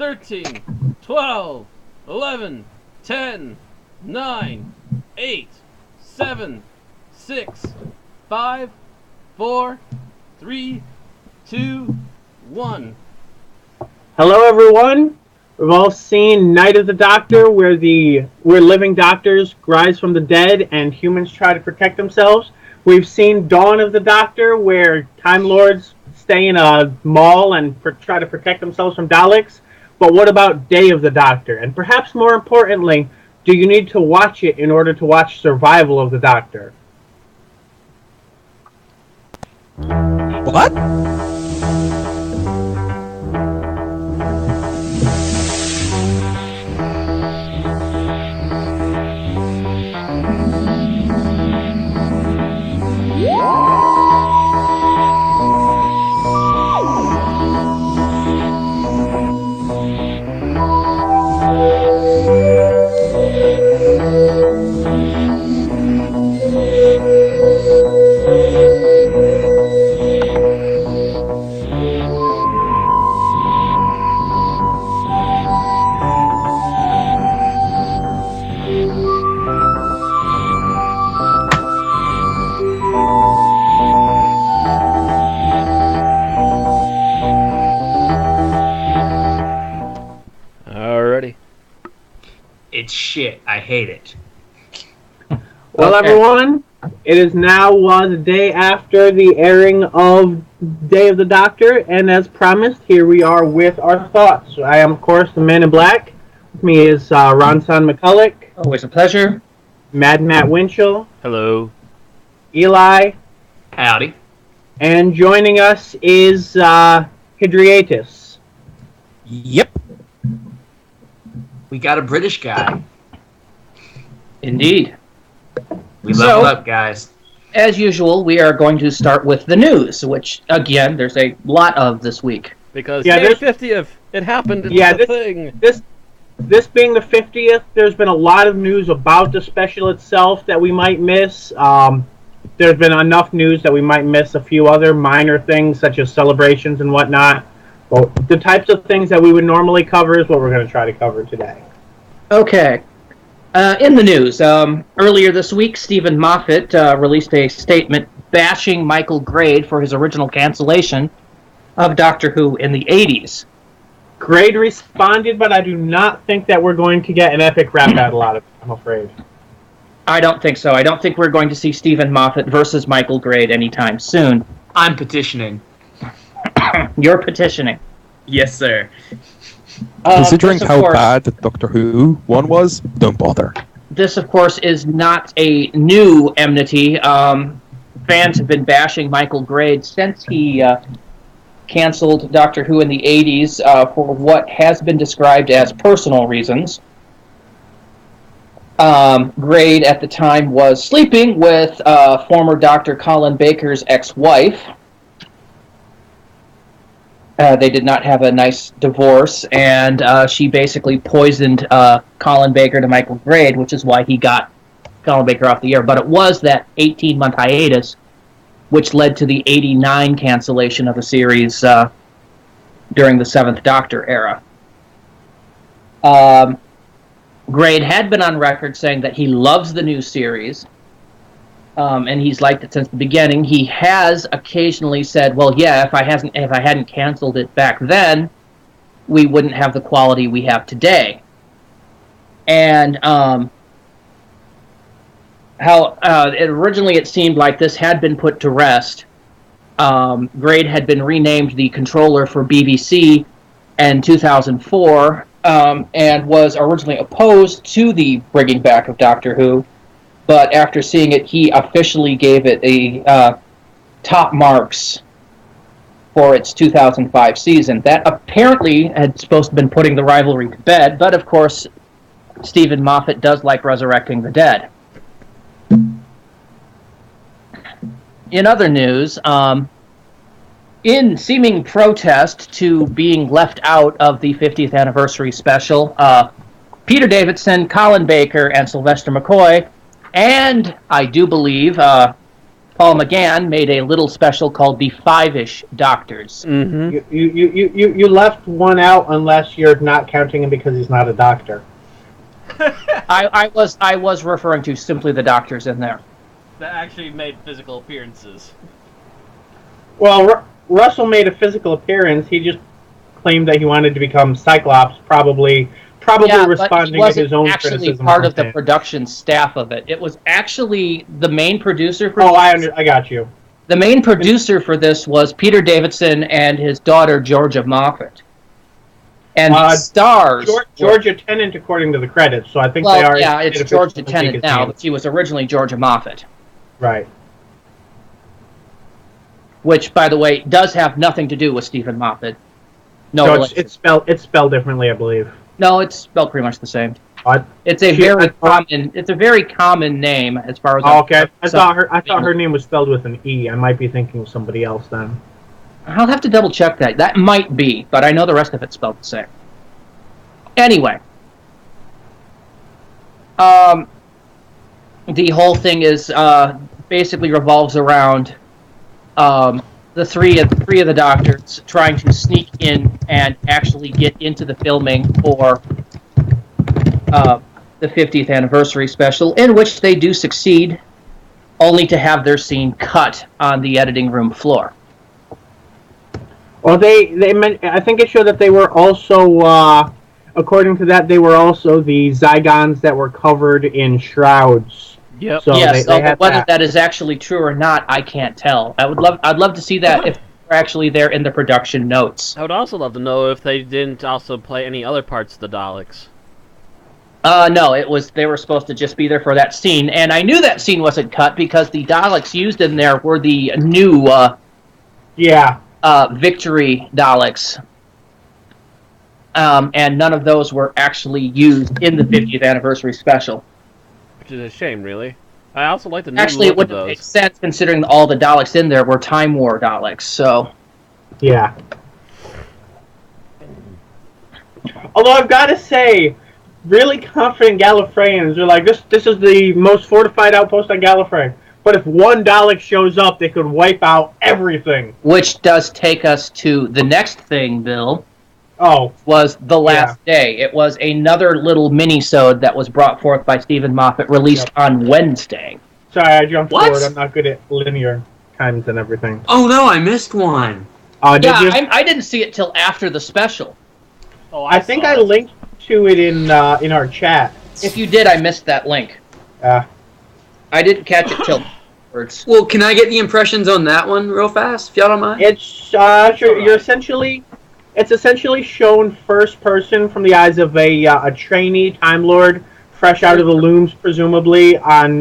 13, 12, 11, 10, 9, 8, 7, 6, 5, 4, 3, 2, 1. Hello, everyone. We've all seen Night of the Doctor, where living doctors rise from the dead and humans try to protect themselves. We've seen Dawn of the Doctor, where Time Lords stay in a mall and try to protect themselves from Daleks. But what about Day of the Doctor? And perhaps more importantly, do you need to watch it in order to watch Survival of the Doctor? What? Alrighty. It's shit. I hate it. Well, Okay. everyone, it is now the day after the airing of Day of the Doctor, and as promised, here we are with our thoughts. I am, of course, the Man in Black. With me is Ronson McCulloch, Always a pleasure. Mad Matt Winchell, Hello. Eli, Howdy. and joining us is Hydriatus. Yep. We got a British guy. Indeed. We So- leveled up, guys. As usual, we are going to start with the news, which, again, there's a lot of this week. Because Yeah, May there's- 50th, it happened. It's Yeah, a thing. This being the 50th, there's been a lot of news about the special itself that we might miss. There's been enough news that we might miss a few other minor things, such as celebrations and whatnot. Well, the types of things that we would normally cover is what we're going to try to cover today. Okay. In the news, earlier this week, Stephen Moffat released a statement bashing Michael Grade for his original cancellation of Doctor Who in the 80s. Grade responded, but I do not think that we're going to get an epic rap battle out of it, I'm afraid. I don't think so. I don't think we're going to see Stephen Moffat versus Michael Grade anytime soon. I'm petitioning. You're petitioning. Yes, sir. Considering this, of how course- bad the Doctor Who one was, don't bother. This, of course, is not a new enmity. Fans have been bashing Michael Grade since he canceled Doctor Who in the 80s for what has been described as personal reasons. Grade, at the time, was sleeping with former Dr. Colin Baker's ex-wife. They did not have a nice divorce, and she basically poisoned Colin Baker to Michael Grade, which is why he got Colin Baker off the air. But it was that 18-month hiatus which led to the 89 cancellation of the series during the Seventh Doctor era. Grade had been on record saying that he loves the new series, and he's liked it since the beginning. He has occasionally said, well, yeah, if I hadn't canceled it back then, we wouldn't have the quality we have today. And originally it seemed like this had been put to rest. Grade had been renamed the controller for BBC in 2004, and was originally opposed to the bringing back of Doctor Who. But after seeing it, he officially gave it a top marks for its 2005 season. That apparently had supposed to have been putting the rivalry to bed, but of course, Stephen Moffat does like resurrecting the dead. In other news, in seeming protest to being left out of the 50th anniversary special, Peter Davison, Colin Baker, and Sylvester McCoy, and I do believe Paul McGann made a little special called the Five-ish Doctors. Mm-hmm. You left one out unless you're not counting him because he's not a doctor. I was referring to simply the doctors in there. That actually made physical appearances. Well, Russell made a physical appearance. He just claimed that he wanted to become Cyclops, probably responding to his own actually criticism. Part of the production staff of it. It was actually the main producer for I got you. The main producer for this was Peter Davidson and his daughter Georgia Moffat. And the stars Georgia Tennant, according to the credits, so I think well, they are. yeah, it's Georgia Tennant now, but she was originally Georgia Moffat. Right. Which, by the way, does have nothing to do with Stephen Moffat. No, so it's spelled differently, I believe. No, it's spelled pretty much the same. What? It's a very common name as far as. Oh, okay, I thought her name was spelled with an E. I might be thinking of somebody else then. I'll have to double check that. That might be, but I know the rest of it's spelled the same. Anyway, the whole thing is basically revolves around the three of the doctors trying to sneak in and actually get into the filming for the 50th anniversary special, in which they do succeed, only to have their scene cut on the editing room floor. Well, I think it showed that they were also, according to that, they were also the Zygons that were covered in shrouds. Yep. So yes, they had whether that is actually true or not, I can't tell. I'd love to see that if they're actually there in the production notes. I would also love to know if they didn't also play any other parts of the Daleks. No, they were supposed to just be there for that scene, and I knew that scene wasn't cut because the Daleks used in there were the new Victory Daleks. And none of those were actually used in the 50th anniversary special. Which is a shame, really. I also like the new Actually, it look of wouldn't make those. sense considering all the Daleks in there were Time War Daleks, so... Yeah. Although I've got to say, really confident Gallifreyans are like, this is the most fortified outpost on Gallifrey. But if one Dalek shows up, they could wipe out everything. Which does take us to the next thing, Bill. Oh. Was The Last Day. It was another little mini-sode that was brought forth by Stephen Moffat, released on Wednesday. Sorry, I jumped forward. I'm not good at linear times and everything. Oh no, I missed one. I didn't see it till after the special. Oh, I think I linked to it in our chat. If you did, I missed that link. I didn't catch it till afterwards. Well, can I get the impressions on that one real fast, if y'all don't mind? It's you're essentially. It's essentially shown first person from the eyes of a trainee Time Lord, fresh out of the looms, presumably, on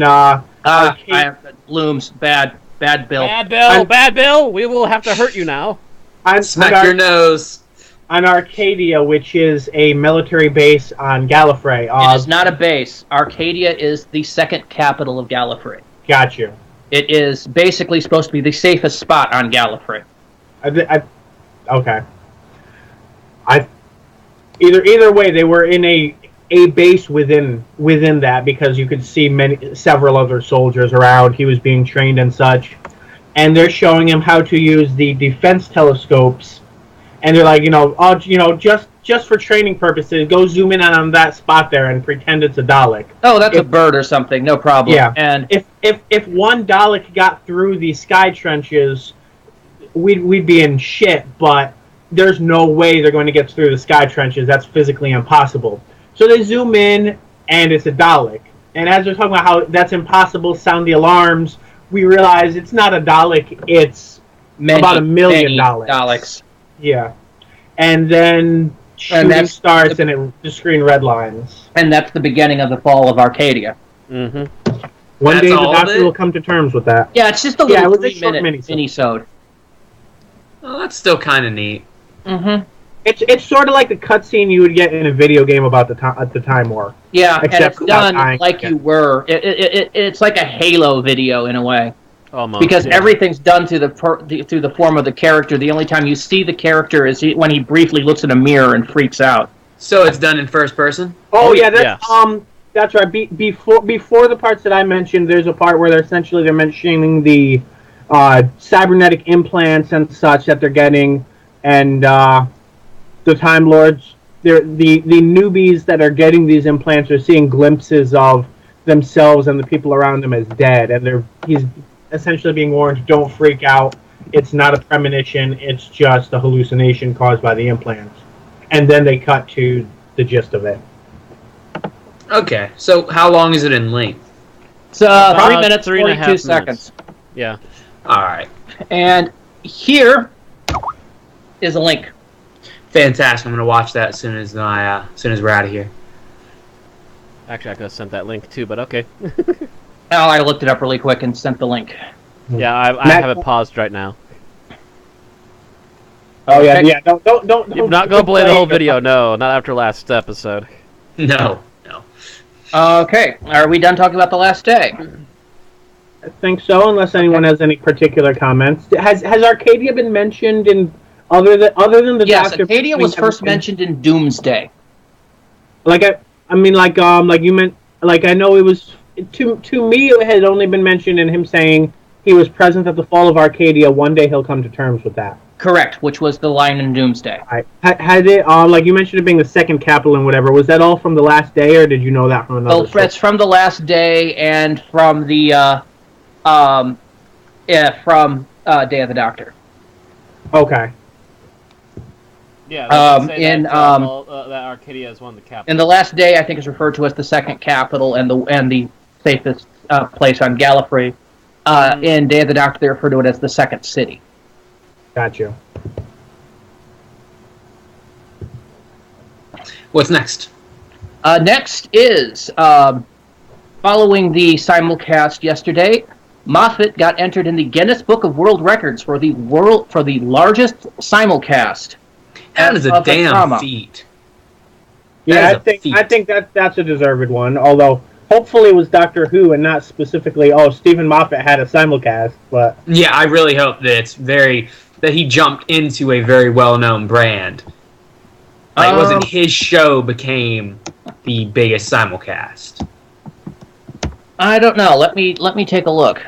looms, bad Bill. Bad Bill! We will have to hurt you now. Smack your nose. On Arcadia, which is a military base on Gallifrey. It is not a base. Arcadia is the second capital of Gallifrey. Got you. It is basically supposed to be the safest spot on Gallifrey. Okay. Either way, they were in a base within that because you could see several other soldiers around. He was being trained and such, and they're showing him how to use the defense telescopes. And they're like, just for training purposes, go zoom in on that spot there and pretend it's a Dalek. Oh, that's a bird or something. No problem. Yeah. And if one Dalek got through the sky trenches, we'd be in shit. But there's no way they're going to get through the sky trenches. That's physically impossible. So they zoom in, and it's a Dalek. And as they're talking about how that's impossible, sound the alarms, we realize it's not a Dalek, it's about 1 million Daleks. Yeah. And then shooting starts, and the screen redlines. And that's the beginning of the fall of Arcadia. Mm-hmm. One day the Doctor will come to terms with that. Yeah, it's just a little 3-minute mini-sode. Oh, that's still kind of neat. Mm-hmm. It's sort of like the cutscene you would get in a video game about the Time War. Yeah, except and it's done like you were. It's like a Halo video in a way. Almost, because everything's done through the form of the character. The only time you see the character is when he briefly looks in a mirror and freaks out. So it's done in first person? Oh yeah, that's That's right. Before the parts that I mentioned, there's a part where they're mentioning the cybernetic implants and such that they're getting, and the Time Lords. The newbies that are getting these implants are seeing glimpses of themselves and the people around them as dead, and he's essentially being warned, don't freak out. It's not a premonition. It's just a hallucination caused by the implants. And then they cut to the gist of it. Okay, so how long is it in length? It's 3 minutes, 42 seconds. Yeah. Alright. And here is a link. Fantastic. I'm going to watch that as soon as we're out of here. Actually, I could have sent that link too, but okay. Oh, I looked it up really quick and sent the link. Yeah, I have it paused right now. Oh yeah. Don't. You're not gonna play the whole video, no, not after last episode. No. Okay, are we done talking about the last day? I think so, unless anyone has any particular comments. Has Arcadia been mentioned in other than the Yes, Doctor? Arcadia was first mentioned in Doomsday. Like you meant, like, I know it was to me it had only been mentioned in him saying he was present at the fall of Arcadia. One day he'll come to terms with that. Correct, which was the line in Doomsday. Right. Had it like you mentioned it being the second capital and whatever? Was that all from the last day, or did you know that from another? Oh, it's from the last day and from the Day of the Doctor. Okay. Yeah. In that Arcadia is one of the capitals. In the last day, I think is referred to as the second capital and the safest place on Gallifrey. In Day of the Doctor, they refer to it as the second city. Got you. What's next? Next is following the simulcast yesterday. Moffat got entered in the Guinness Book of World Records for the largest simulcast. That is a damn feat. Yeah, I think that's a deserved one. Although hopefully it was Doctor Who and not specifically. Oh, Stephen Moffat had a simulcast, but Yeah, I really hope that he jumped into a very well-known brand. Like, it wasn't his show became the biggest simulcast. I don't know. Let me take a look.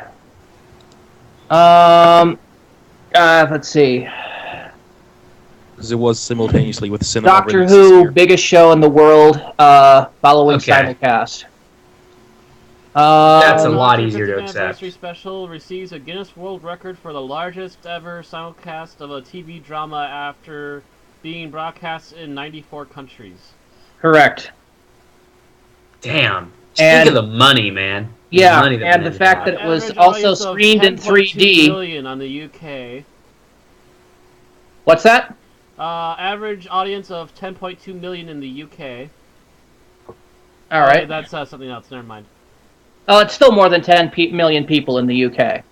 Let's see. Because it was simultaneously with cinema. Doctor Who, biggest show in the world, following simulcast. That's a lot easier to 50th accept. Anniversary Special receives a Guinness World Record for the largest ever simulcast of a TV drama after being broadcast in 94 countries. Correct. Damn. Just And- think of the money, man. Yeah, money that and the man fact got. that it was Average also audience of screened in 10.2 3D. million on the UK. What's that? Average audience of 10.2 million in the UK. All right. That's something else. Never mind. Oh, it's still more than 10 million people in the UK.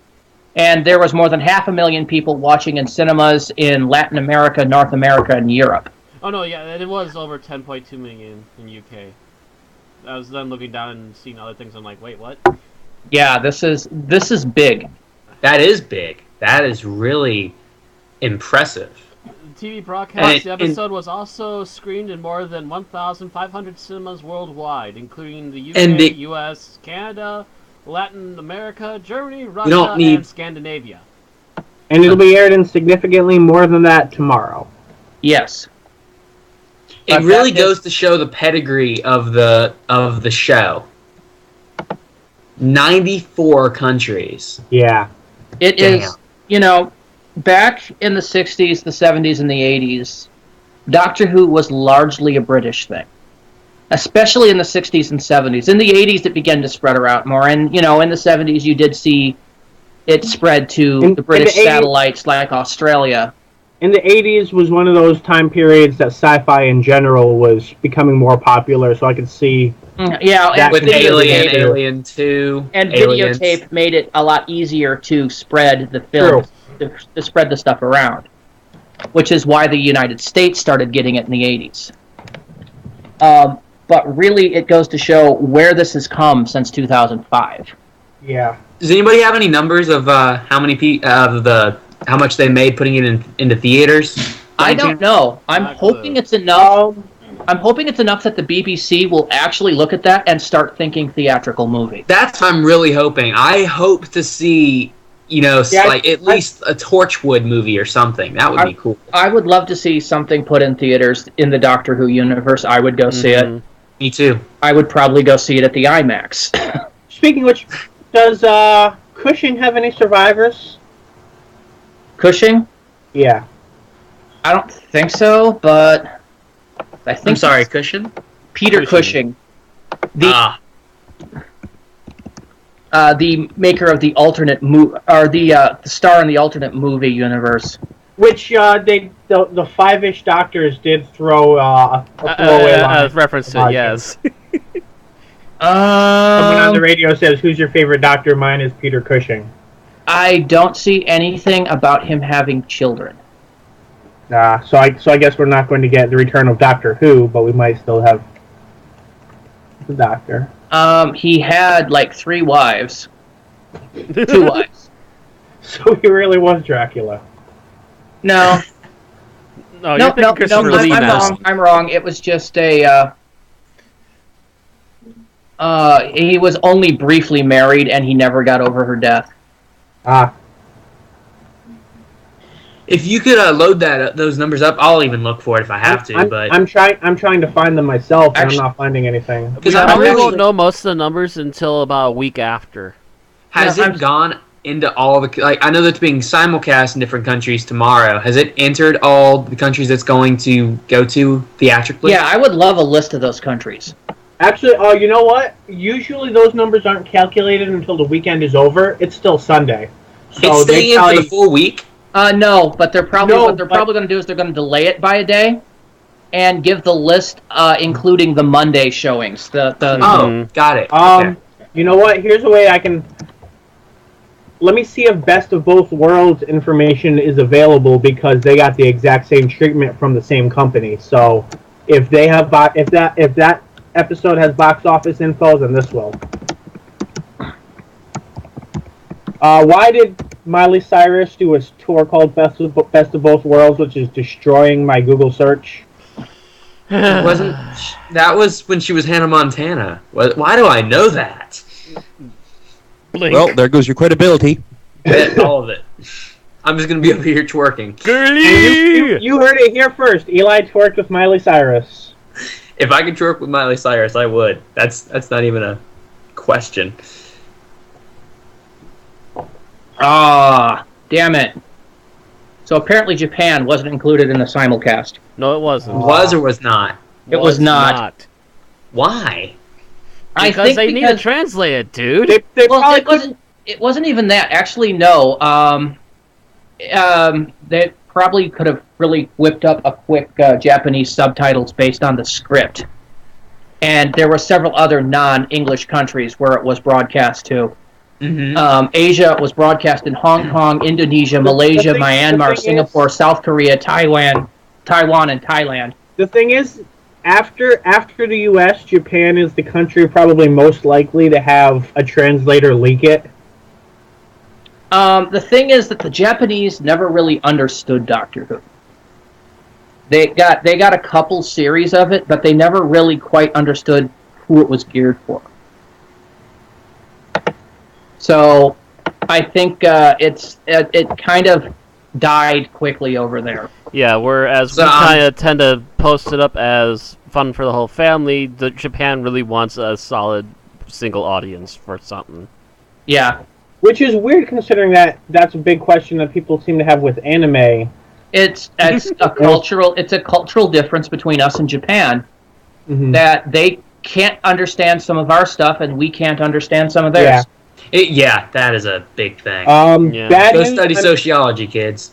And there was more than 500,000 people watching in cinemas in Latin America, North America, and Europe. Oh no, yeah, it was over 10.2 million in UK. I was then looking down and seeing other things. I'm like, wait, what? Yeah, this is big. That is big. That is really impressive. The TV broadcast, the episode was also screened in more than 1,500 cinemas worldwide, including the UK, US, Canada, Latin America, Germany, Russia, and Scandinavia. And it'll be aired in significantly more than that tomorrow. Yes. It really goes to show the pedigree of the show. 94 countries. Yeah. It is, back in the 60s, the 70s, and the 80s, Doctor Who was largely a British thing. Especially in the 60s and 70s. In the 80s, it began to spread around more. And, in the 70s, you did see it spread to the British satellites like Australia. In the 80s was one of those time periods that sci-fi in general was becoming more popular, so I could see... Yeah, with Alien 2. And Aliens. videotape made it a lot easier to spread the film, to spread the stuff around. Which is why the United States started getting it in the 80s. But really, it goes to show where this has come since 2005. Yeah. Does anybody have any numbers of how much they made putting it into theaters? I don't know. I'm hoping it's enough I'm hoping it's enough that the BBC will actually look at that and start thinking theatrical movie. That's what I'm really hoping. I hope to see, at least a Torchwood movie or something. That would be cool. I would love to see something put in theaters in the Doctor Who universe. I would go see it. Me too. I would probably go see it at the IMAX. Speaking of which, does Cushing have any survivors? Cushing? Yeah. I don't think so, but I think. I'm sorry, Cushing? Peter Cushing. The maker of the alternate or the star in the alternate movie universe. Which the Five-ish Doctors did throw a throwaway line. Reference to yes. Someone on the radio says, "Who's your favorite Doctor?" Mine is Peter Cushing. I don't see anything about him having children. So I guess we're not going to get the return of Doctor Who, but we might still have the Doctor. He had like 3 wives. 2 wives. So he really was Dracula. No. No, I'm wrong. It was just a. He was only briefly married, and he never got over her death. If you could load those numbers up, I'll even look for it if I have to. I'm trying to find them myself, and I'm not finding anything. Because I probably won't know most of the numbers until about a week after. Has it gone into all the... I know that's being simulcast in different countries tomorrow. Has it entered all the countries it's going to go to theatrically? Yeah, I would love a list of those countries. Actually, you know what? Usually those numbers aren't calculated until the weekend is over. It's still Sunday. So it's staying in for the full week? No, but what they're probably going to do is they're going to delay it by a day and give the list including the Monday showings. Got it. Okay. You know what? Here's a way I can... Let me see if Best of Both Worlds information is available, because they got the exact same treatment from the same company. So if they have if that episode has box office info, then this will. Why did Miley Cyrus do a tour called Best of Both Worlds, which is destroying my Google search? That was when she was Hannah Montana. Why do I know that? Blink. Well, there goes your credibility. All of it. I'm just going to be over here twerking. Girly! You heard it here first. Eli twerked with Miley Cyrus. If I could twerk with Miley Cyrus, I would. That's not even a question. Damn it. So apparently Japan wasn't included in the simulcast. No, it wasn't. Was or was not? It was not. Why? Because they need to translate it, dude. It wasn't even that. Actually, no. They probably could have really whipped up a quick Japanese subtitles based on the script. And there were several other non-English countries where it was broadcast to. Mm-hmm. Asia was broadcast in Hong Kong, Indonesia, Malaysia, Myanmar, Singapore, South Korea, Taiwan, and Thailand. The thing is, after the U.S., Japan is the country probably most likely to have a translator leak it. The thing is that the Japanese never really understood Doctor Who. They got a couple series of it, but they never really quite understood who it was geared for. So, I think it kind of died quickly over there. Yeah, whereas we kind of tend to post it up as fun for the whole family, Japan really wants a solid single audience for something. Yeah. Which is weird, considering that's a big question that people seem to have with anime. It's a cultural difference between us and Japan, that they can't understand some of our stuff and we can't understand some of theirs. Yeah, that is a big thing. Go study sociology, kids.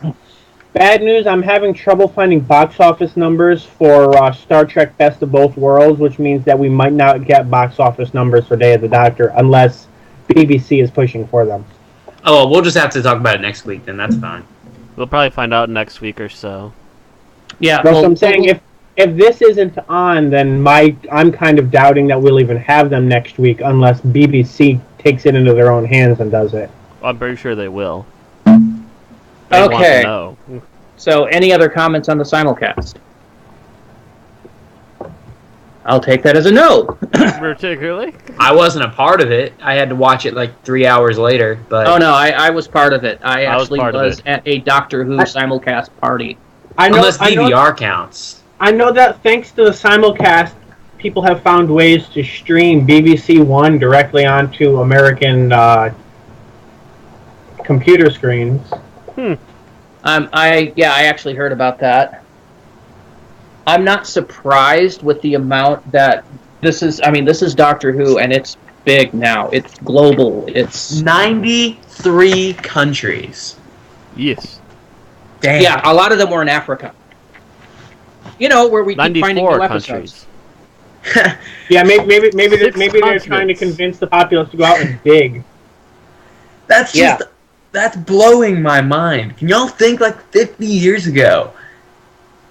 Bad news, I'm having trouble finding box office numbers for Star Trek Best of Both Worlds, which means that we might not get box office numbers for Day of the Doctor unless BBC is pushing for them. Oh, well, we'll just have to talk about it next week, then. That's fine. We'll probably find out next week or so. Yeah. Well, I'm saying if this isn't on, then I'm kind of doubting that we'll even have them next week unless BBC takes it into their own hands and does it. I'm pretty sure they will. Okay. So, any other comments on the simulcast? I'll take that as a no. Particularly? I wasn't a part of it. I had to watch it like 3 hours later. But Oh no, I was part of it. I actually part of was it. at a Doctor Who simulcast party. unless DVR counts. I know that thanks to the simulcast, people have found ways to stream BBC One directly onto American computer screens. I actually heard about that. I'm not surprised with the amount that this is. I mean, this is Doctor Who, and it's big now. It's global. It's 93 countries. Yes. Damn. Yeah, a lot of them were in Africa. You know, where we keep finding new 94 episodes. countries. Yeah, maybe they're continents. trying to convince the populace to go out and dig. That's just that's blowing my mind. Can y'all think like 50 years ago?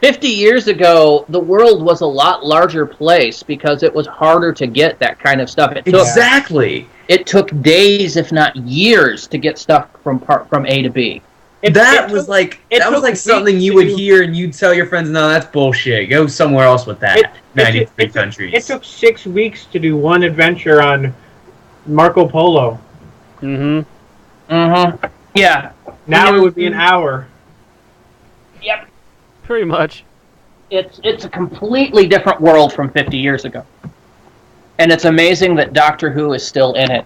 50 years ago, the world was a lot larger place because it was harder to get that kind of stuff. Exactly. It took days, if not years, to get stuff from A to B. That was like something you would hear and you'd tell your friends, "No, that's bullshit. Go somewhere else with that." 93 countries. It took 6 weeks to do one adventure on Marco Polo. Yeah. Now it would be an hour. Yep. Pretty much. It's a completely different world from 50 years ago. And it's amazing that Doctor Who is still in it.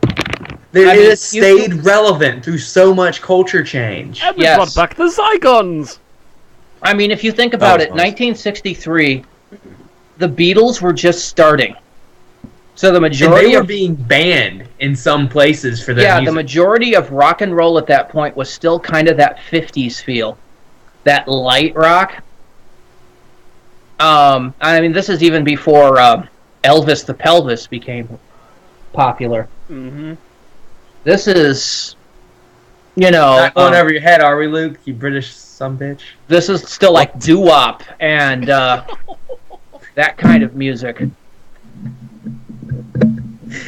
It has stayed relevant through so much culture change. And we brought back the Zygons! I mean, if you think about it, 1963, the Beatles were just starting. So the majority they were being banned in some places for their music. the majority of rock and roll at that point was still kind of that 50s feel. That light rock. I mean, this is even before Elvis the Pelvis became popular. This is, not going over your head, are we, Luke? You British sumbitch. This is still like doo-wop and that kind of music.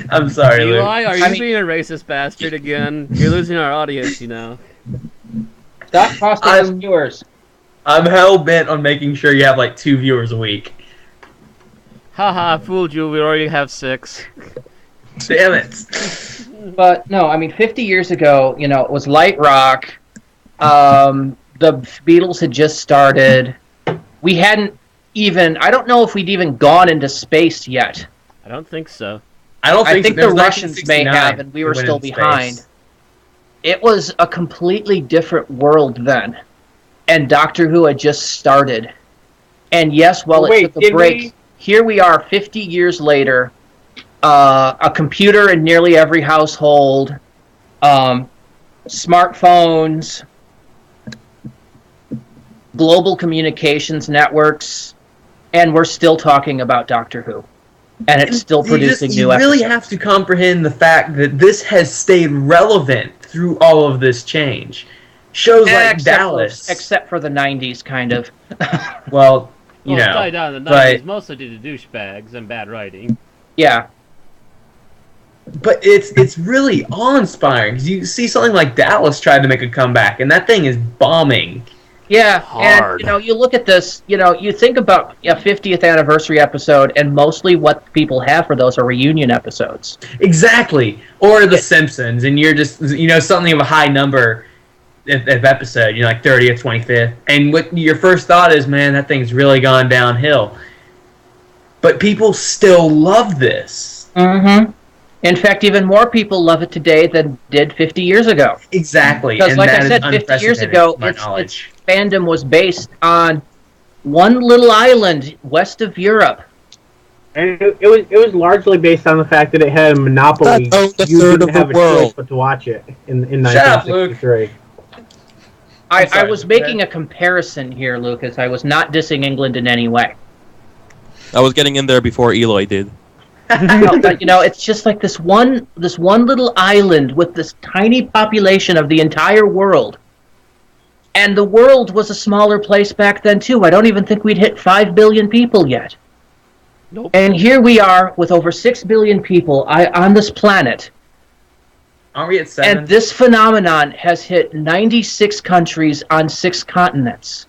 I'm sorry, Luke. Eli, are you being a racist bastard again? You're losing our audience, you know. Stop costing us viewers. I'm hell-bent on making sure you have like 2 viewers a week. Haha, I fooled you. We already have 6. Damn it. But, no, I mean, 50 years ago, it was light rock. The Beatles had just started. We hadn't even... I don't know if we'd even gone into space yet. I don't think so. I think the Russians may have, and we were still behind. It was a completely different world then. And Doctor Who had just started. And yes, it took a break, here we are 50 years later, a computer in nearly every household, smartphones, global communications networks, and we're still talking about Doctor Who. And it's still producing new episodes. You really have to comprehend the fact that this has stayed relevant through all of this change. Shows like Dallas. Except for the 90s, kind of. Well, it's died down in the 90s, mostly due to douchebags and bad writing. Yeah. But it's really awe-inspiring, because you see something like Dallas tried to make a comeback, and that thing is bombing. Yeah, hard. And, you look at this, you think about a 50th anniversary episode, and mostly what people have for those are reunion episodes. Exactly. Or The Simpsons, and you're just, something of a high number of episode, like 30th, 25th, and what your first thought is, man, that thing's really gone downhill. But people still love this. Mm-hmm. In fact, even more people love it today than did 50 years ago. Exactly. Because, like I said, 50 years ago, its fandom was based on one little island west of Europe. And it was largely based on the fact that it had a monopoly. You didn't have a choice but to watch it in 1963. I was making a comparison here, Lucas. I was not dissing England in any way. I was getting in there before Eloy did. But, it's just like this one little island with this tiny population of the entire world. And the world was a smaller place back then, too. I don't even think we'd hit 5 billion people yet. Nope. And here we are with over 6 billion people on this planet. Aren't we at 7? And this phenomenon has hit 96 countries on 6 continents.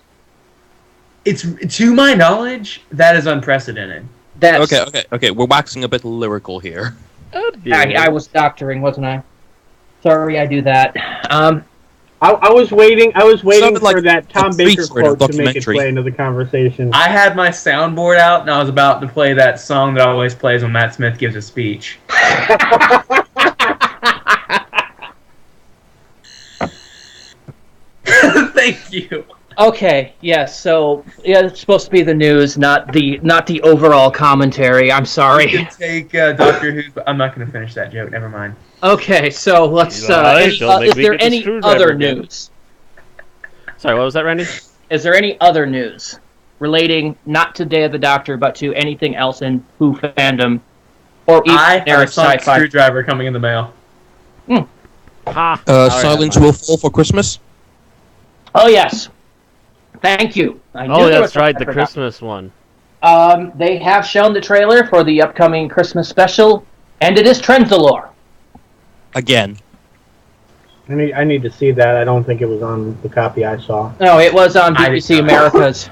It's, to my knowledge, that is unprecedented. That's Okay. We're waxing a bit lyrical here. Oh, I was doctoring, wasn't I? Sorry, I do that. I was waiting Sounded for like that Tom a Baker preacher in a quote to make its documentary. way into the conversation. I had my soundboard out, and I was about to play that song that always plays when Matt Smith gives a speech. Thank you. Okay, yes. So yeah, it's supposed to be the news, not the overall commentary. I'm You sorry. can take Doctor Who. I'm not going to finish that joke. Never mind. Okay, so let's. Don't make Is me there get the any screwdriver other again. news? Sorry, what was that, Randy? Is there any other news relating not to Day of the Doctor, but to anything else in Who fandom, or even I have a generic sonic sci-fi? screwdriver coming in the mail. Ha! I already Silence have mine. Will Fall for Christmas. Oh yes, thank you. I knew Oh, there that's was something right, I the forgot. Christmas one. They have shown the trailer for the upcoming Christmas special, and it is Trenzalore. Again. I need to see that. I don't think it was on the copy I saw. No, it was on I BBC didn't know. America's.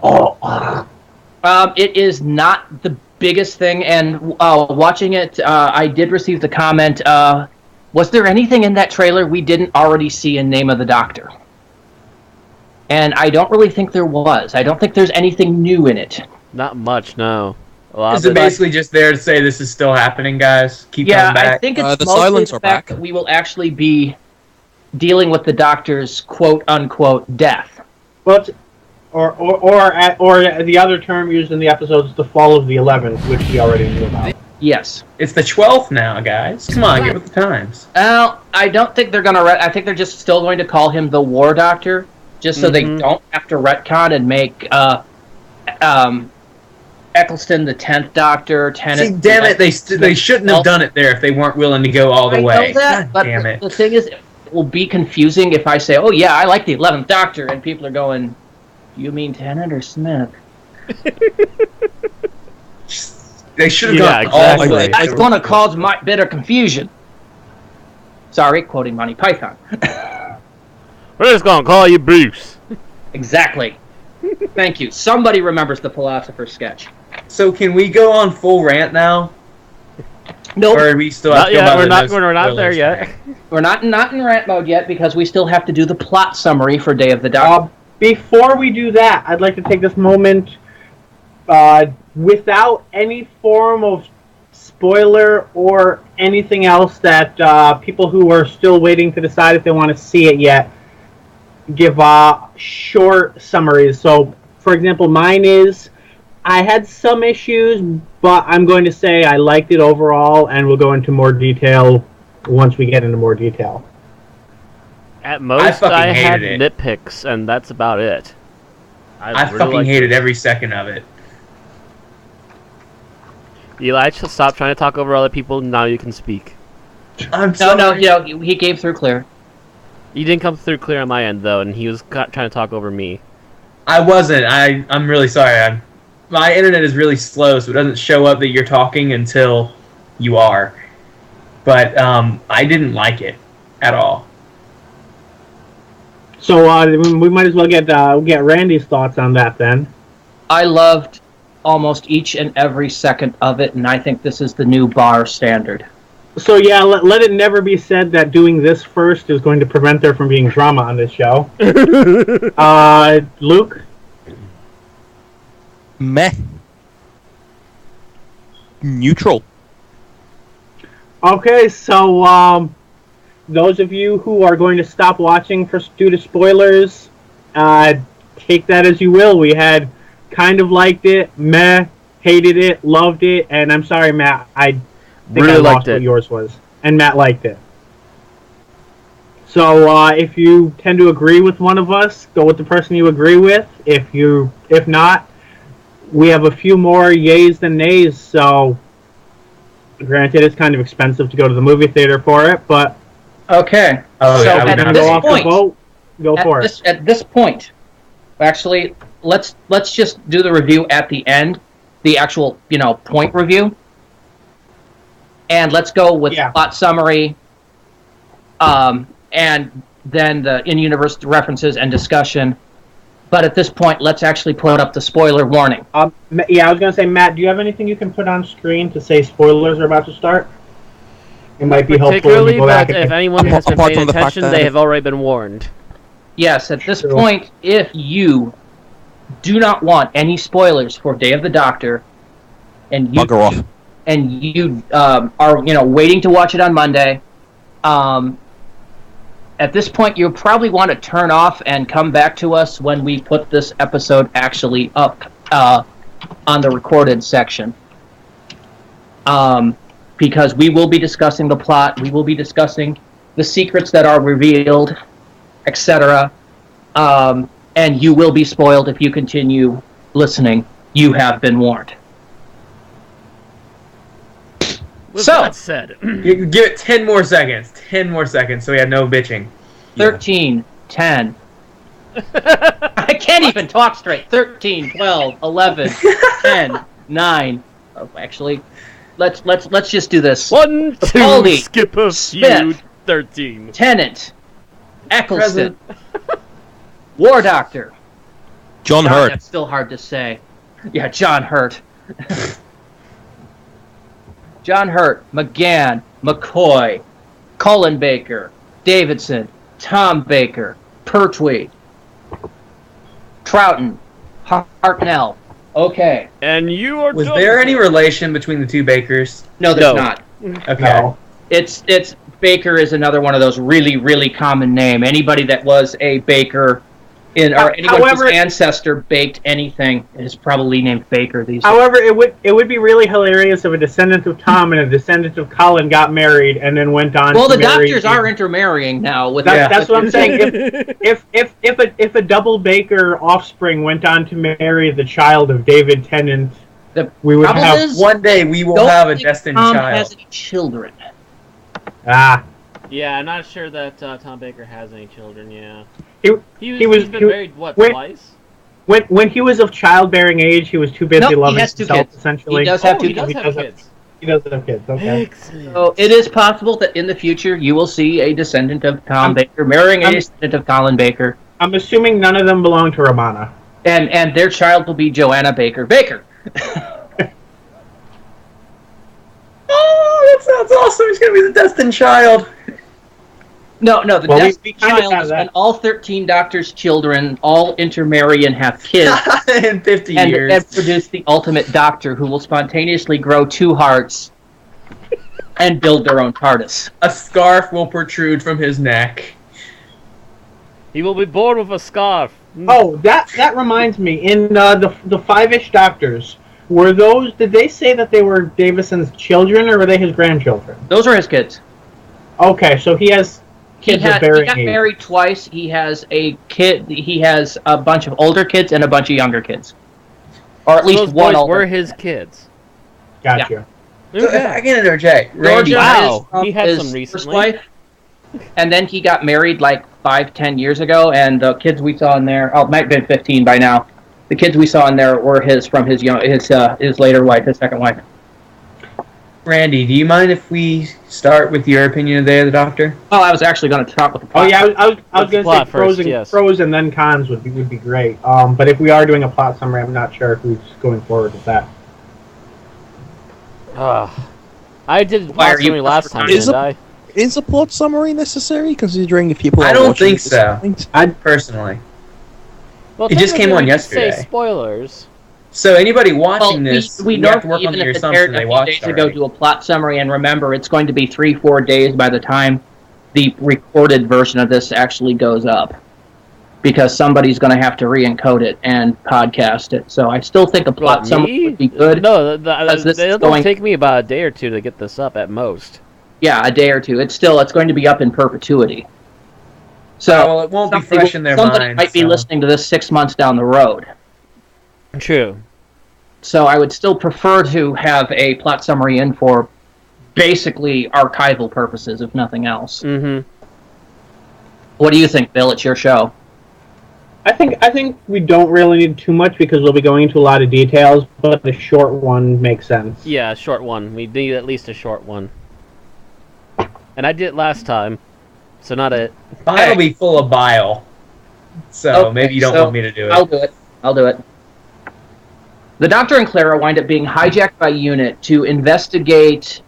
It is not the biggest thing, and watching it, I did receive the comment, was there anything in that trailer we didn't already see in Name of the Doctor? And I don't really think there was. I don't think there's anything new in it. Not much, no. A lot Is of it it, basically just there to say this is still happening, guys? Keep Yeah, coming back. I think it's The mostly Silence the are fact back. that we will actually be dealing with the Doctor's quote-unquote death. Well, or the other term used in the episode is the fall of the 11th, which we already knew about. Yes. It's the 12th now, guys. Come on, get with the times. Well, I don't think they're going to... I think they're just still going to call him the War Doctor, just so they don't have to retcon and make Eccleston the 10th Doctor, Tennant... See, damn it, they shouldn't have done it there if they weren't willing to go all the way. I know that, God but damn it. the thing is, it will be confusing if I say, oh yeah, I like the 11th Doctor, and people are going, you mean Tennant or Smith? They should have Yeah, gone all the exactly. way. That's going to cause my bit of confusion. Sorry, quoting Monty Python. we're just gonna call you Bruce. Exactly. Thank you. Somebody remembers the Philosopher's Sketch. So can we go on full rant now? Nope. Or are we still Not have to go yet, by we're the not, no we're not there spoilers yet. rant? We're not in rant mode yet because we still have to do the plot summary for Day of the Doctor. Before we do that, I'd like to take this moment, without any form of spoiler or anything else that people who are still waiting to decide if they want to see it yet, give short summaries. So, for example, mine is, I had some issues, but I'm going to say I liked it overall, and we'll go into more detail once we get into more detail. At most, fucking I had hated it. nitpicks, and that's about it. I really fucking liked hated it. every second of it. Eli, just stop trying to talk over other people. Now you can speak. I'm No, sorry. he gave through clear. You didn't come through clear on my end, though, and he was trying to talk over me. I wasn't. I'm really sorry. My internet is really slow, so it doesn't show up that you're talking until you are. But I didn't like it at all. So we might as well get Randy's thoughts on that then. I loved almost each and every second of it, and I think this is the new bar standard. So yeah, let it never be said that doing this first is going to prevent there from being drama on this show. Luke? Meh. Neutral. Okay, so those of you who are going to stop watching due to spoilers, take that as you will. We had kind of liked it, meh, hated it, loved it, and I'm sorry, Matt, I think Really I liked lost it. what yours was. And Matt liked it. So if you tend to agree with one of us, go with the person you agree with. If not, we have a few more yays than nays, so granted it's kind of expensive to go to the movie theater for it, but Okay. Oh, so yeah, I would at not this go off the point, boat, go for it. At this point, actually, let's just do the review at the end, the actual point review, and let's go with plot summary, and then the in-universe references and discussion, But at this point, let's actually put up the spoiler warning. Yeah, I was going to say, Matt, do you have anything you can put on screen to say spoilers are about to start? It might be helpful. Particularly, but if anyone has been paying attention, they have already been warned. Yes, at this point, if you do not want any spoilers for Day of the Doctor, and you bugger off, and you are waiting to watch it on Monday, at this point you'll probably want to turn off and come back to us when we put this episode actually up on the recorded section. Because we will be discussing the plot, we will be discussing the secrets that are revealed, etc. And you will be spoiled if you continue listening. You have been warned. With that said, give it 10 more seconds. 10 more seconds so we have no bitching. 13, 10. I can't even talk straight. 13, 12, 11, 10, 9. Oh, actually, let's just do this. 1, 2, Capaldi, skip a few, Smith, 13. Tennant, Eccleston, War Doctor. John Hurt. That's still hard to say. Yeah, John Hurt. John Hurt, McGann, McCoy, Colin Baker, Davidson, Tom Baker, Pertwee, Troughton, Hartnell. Okay. And you are. Was there any relation between the two Bakers? No, there's not. Okay. No. It's Baker is another one of those really, really common name. Anybody that was a baker or anyone whose ancestor baked anything is probably named Baker these days. However, it would be really hilarious if a descendant of Tom and a descendant of Colin got married and then went on. Well, to the marry doctors are intermarrying now. That's what I'm saying. If a double Baker offspring went on to marry the child of David Tennant, we would have one day we will have a destined Tom child. has any children. Yeah, I'm not sure that Tom Baker has any children. Yeah. He's been married, twice? When he was of childbearing age, he was too busy loving himself, essentially. He does have two kids. He does have kids, okay. Excellent. So it is possible that in the future you will see a descendant of Tom Baker marrying a descendant of Colin Baker. I'm assuming none of them belong to Romana. And their child will be Joanna Baker. Baker! Oh, that sounds awesome. He's going to be the destined child. No, the destined child is when all 13 Doctors' children all intermarry and have kids. In 50 years. And produce the ultimate Doctor who will spontaneously grow two hearts and build their own TARDIS. A scarf will protrude from his neck. He will be born with a scarf. Oh, that reminds me. In the Five-ish Doctors, did they say that they were Davison's children, or were they his grandchildren? Those are his kids. Okay, so he has kids of varying He got age. married twice. He has a kid. He has a bunch of older kids and a bunch of younger kids. Or at least those one boys older. were his kids. Gotcha. So if I can interject, Georgia Wow, is he had his some first recently. wife, and then he got married like 5-10 years ago, and the kids we saw in there, it might have been 15 by now. The kids we saw in there were his later wife, his second wife. Randy, do you mind if we start with your opinion of Day of the Doctor? Oh, I was actually going to talk with the plot. Oh yeah, I was going to say first, pros and then cons would be great. But if we are doing a plot summary, I'm not sure who's going forward with that. I did plot summary last time, didn't I? Is a plot summary necessary, considering if people I are don't watching think this so. point? Personally. Well, It just came on technically, we could yesterday. Say spoilers. So anybody watching this, we you have to work normally, on your even if it's assumption aired they a few watched days already. ago, do a plot summary, and remember, it's going to be 3-4 days by the time the recorded version of this actually goes up. Because somebody's going to have to re-encode it and podcast it. So I still think a plot summary would be good. No, it'll take me about a day or two to get this up at most. Yeah, a day or two. It's going to be up in perpetuity. So well, it won't be fresh in their somebody minds. might be listening to this 6 months down the road. True. So I would still prefer to have a plot summary in for basically archival purposes, if nothing else. Mm-hmm. What do you think, Bill? It's your show. I think we don't really need too much because we'll be going into a lot of details, but the short one makes sense. Yeah, a short one. We need at least a short one. And I did it last time, so not a... Mine'll be full of bile. So maybe you don't want me to do it. I'll do it. The Doctor and Clara wind up being hijacked by UNIT to investigate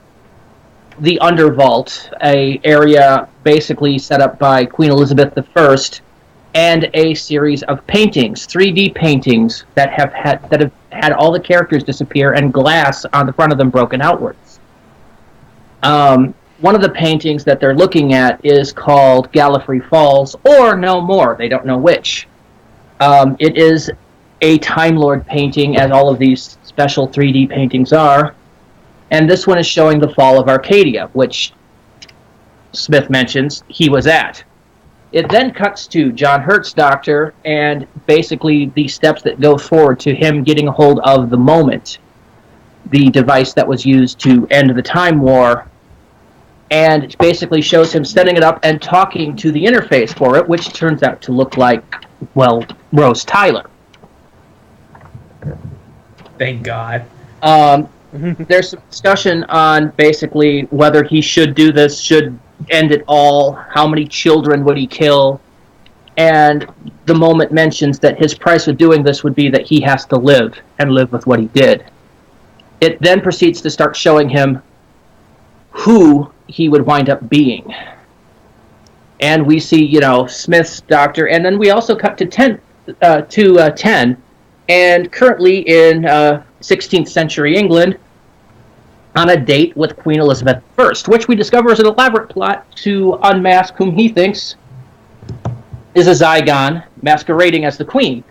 the Undervault, a area basically set up by Queen Elizabeth I, and a series of paintings, 3D paintings that have had all the characters disappear and glass on the front of them broken outwards. One of the paintings that they're looking at is called Gallifrey Falls, or No More. They don't know which. It is a Time Lord painting, as all of these special 3D paintings are. And this one is showing the fall of Arcadia, which Smith mentions he was at. It then cuts to John Hurt's Doctor and basically the steps that go forward to him getting a hold of the Moment, the device that was used to end the Time War. And it basically shows him setting it up and talking to the interface for it, which turns out to look like, well, Rose Tyler. Thank God. There's some discussion on basically whether he should do this, should end it all, how many children would he kill, and the Moment mentions that his price of doing this would be that he has to live, and live with what he did. It then proceeds to start showing him who he would wind up being. And we see, Smith's Doctor, and then we also cut to 10, and currently in 16th century England, on a date with Queen Elizabeth I, which we discover is an elaborate plot to unmask whom he thinks is a Zygon masquerading as the Queen.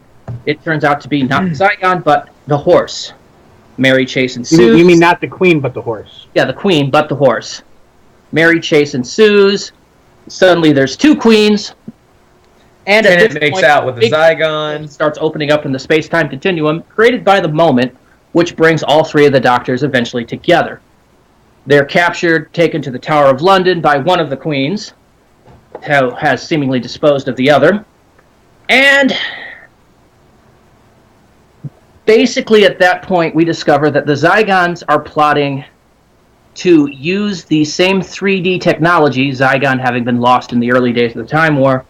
It turns out to be not the Zygon, but the horse. Mary Chase ensues. You mean not the Queen, but the horse? Yeah, the Queen, but the horse. Mary Chase ensues. Suddenly there's two queens. And at this makes point, out with the Zygon. Starts opening up in the space-time continuum created by the Moment, which brings all three of the Doctors eventually together. They're captured, taken to the Tower of London by one of the queens, who has seemingly disposed of the other. And basically at that point, we discover that the Zygons are plotting to use the same 3D technology, Zygon having been lost in the early days of the Time War,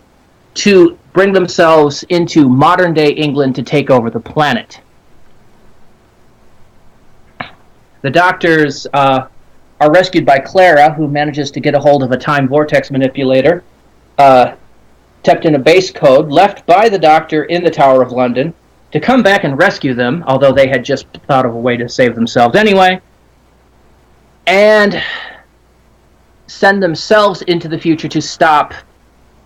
to bring themselves into modern-day England to take over the planet. The Doctors are rescued by Clara, who manages to get a hold of a time vortex manipulator, kept in a base code, left by the Doctor in the Tower of London, to come back and rescue them, although they had just thought of a way to save themselves anyway, and send themselves into the future to stop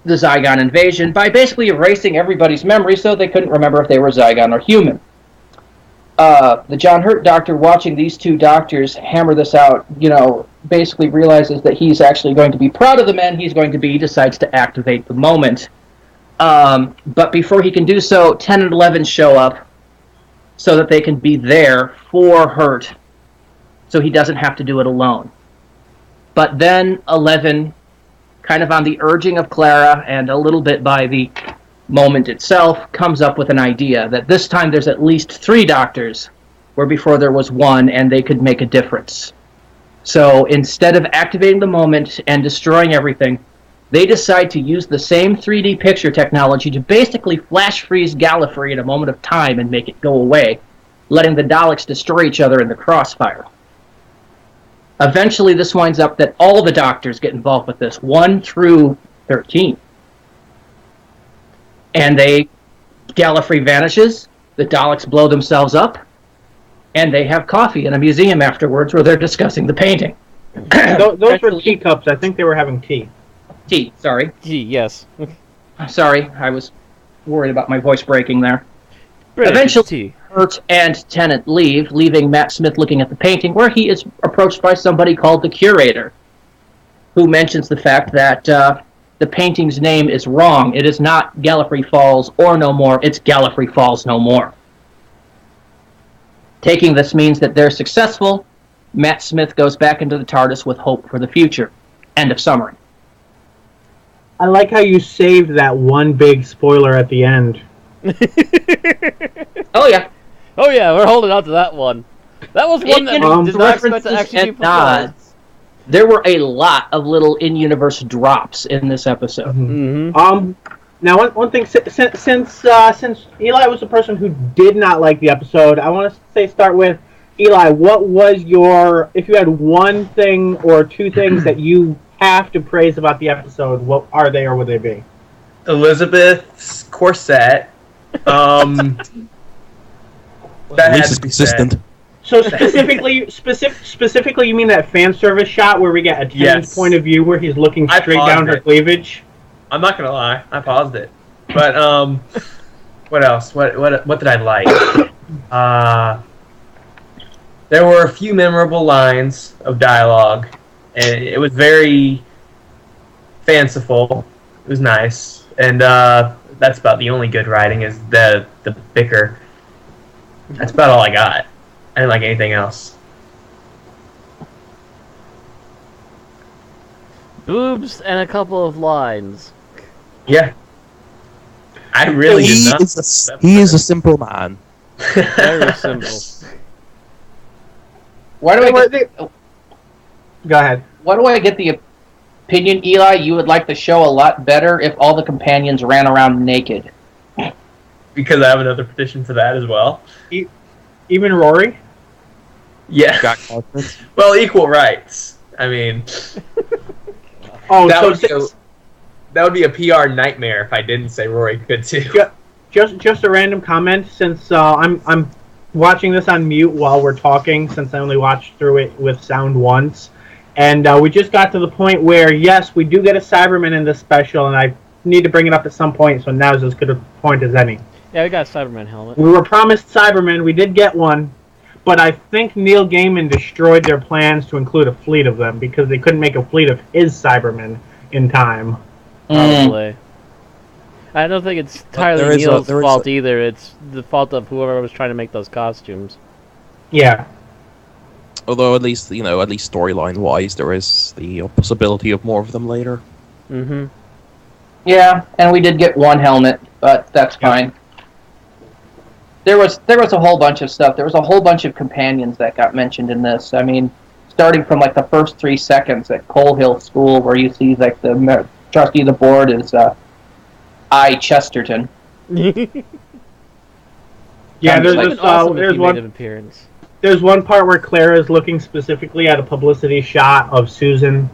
the Zygon invasion by basically erasing everybody's memory so they couldn't remember if they were Zygon or human. The John Hurt Doctor, watching these two Doctors hammer this out, basically realizes that he's actually going to be proud of the men he's going to be, decides to activate the Moment. But before he can do so, 10 and 11 show up so that they can be there for Hurt, so he doesn't have to do it alone. But then 11, kind of on the urging of Clara and a little bit by the Moment itself, comes up with an idea that this time there's at least 3 Doctors, where before there was 1, and they could make a difference. So instead of activating the Moment and destroying everything, they decide to use the same 3D picture technology to basically flash freeze Gallifrey in a moment of time and make it go away, letting the Daleks destroy each other in the crossfire. Eventually this winds up that all the Doctors get involved with this, 1 through 13. And Gallifrey vanishes, the Daleks blow themselves up, and they have coffee in a museum afterwards where they're discussing the painting. Those were teacups. I think they were having tea. Tea, sorry. Tea, yes. Sorry, I was worried about my voice breaking there. British Eventually, tea. Hurt and Tennant leave, leaving Matt Smith looking at the painting, where he is approached by somebody called the Curator, who mentions the fact that the painting's name is wrong. It is not Gallifrey Falls or No More, it's Gallifrey Falls No More. Taking this means that they're successful. Matt Smith goes back into the TARDIS with hope for the future. End of summary. I like how you saved that one big spoiler at the end. Oh yeah. Oh yeah, we're holding out to that one. That was one that we did not expect to actually be fulfilled. There were a lot of little in-universe drops in this episode. Mm-hmm. Now, one thing, since Eli was the person who did not like the episode, I want to start with Eli. What was if you had one thing or two things that you have to praise about the episode, what are they or would they be? Elizabeth's corset. That At least it's consistent. So specifically, you mean that fan service shot where we get a Tennant's point of view where he's looking straight down her cleavage? I'm not gonna lie, I paused it. But what else? What did I like? There were a few memorable lines of dialogue, and it was very fanciful. It was nice, and that's about the only good writing is the bicker. That's about all I got. I didn't like anything else. Boobs and a couple of lines. Yeah. I really did not. He is a simple man. Very simple. Why do I get Go ahead. Why do I get the opinion, Eli? You would like the show a lot better if all the companions ran around naked. Because I have another petition for that as well. Even Rory? Yeah. Well, equal rights. I mean, that would be a PR nightmare if I didn't say Rory could too. Just a random comment, since I'm watching this on mute while we're talking, since I only watched through it with sound once, and we just got to the point where yes, we do get a Cyberman in this special, and I need to bring it up at some point, so now's as good a point as any. Yeah, we got a Cyberman helmet. We were promised Cybermen, we did get one, but I think Neil Gaiman destroyed their plans to include a fleet of them because they couldn't make a fleet of his Cybermen in time. Probably. I don't think it's entirely Neil's fault either. It's the fault of whoever was trying to make those costumes. Yeah. Although at least storyline wise, there is the possibility of more of them later. Mm-hmm. Yeah, and we did get one helmet, but that's fine. There was a whole bunch of stuff. There was a whole bunch of companions that got mentioned in this. I mean, starting from like the first 3 seconds at Coal Hill School, where you see like the trustee of the board is I. Chesterton. Yeah, there's one appearance. There's one part where Clara is looking specifically at a publicity shot of Susan.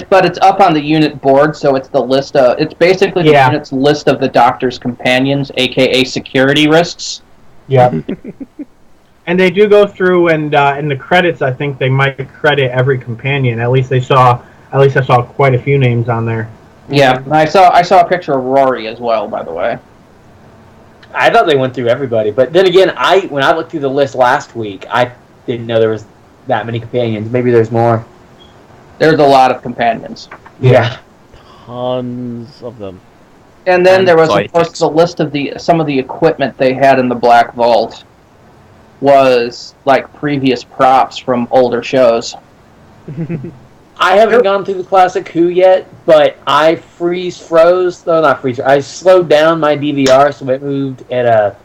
But it's up on the unit board, so it's the list of. It's basically the unit's list of the Doctor's companions, aka security risks. Yeah. And they do go through, and in the credits, I think they might credit every companion. At least I saw quite a few names on there. Yeah, I saw a picture of Rory as well, by the way. I thought they went through everybody, but then again, when I looked through the list last week, I didn't know there was that many companions. Maybe there's more. There's a lot of companions. Yeah. Tons of them. And then there was, of course, the list of some of the equipment they had in the Black Vault was like previous props from older shows. I haven't gone through the Classic Who yet, but I I slowed down my DVR so it moved at a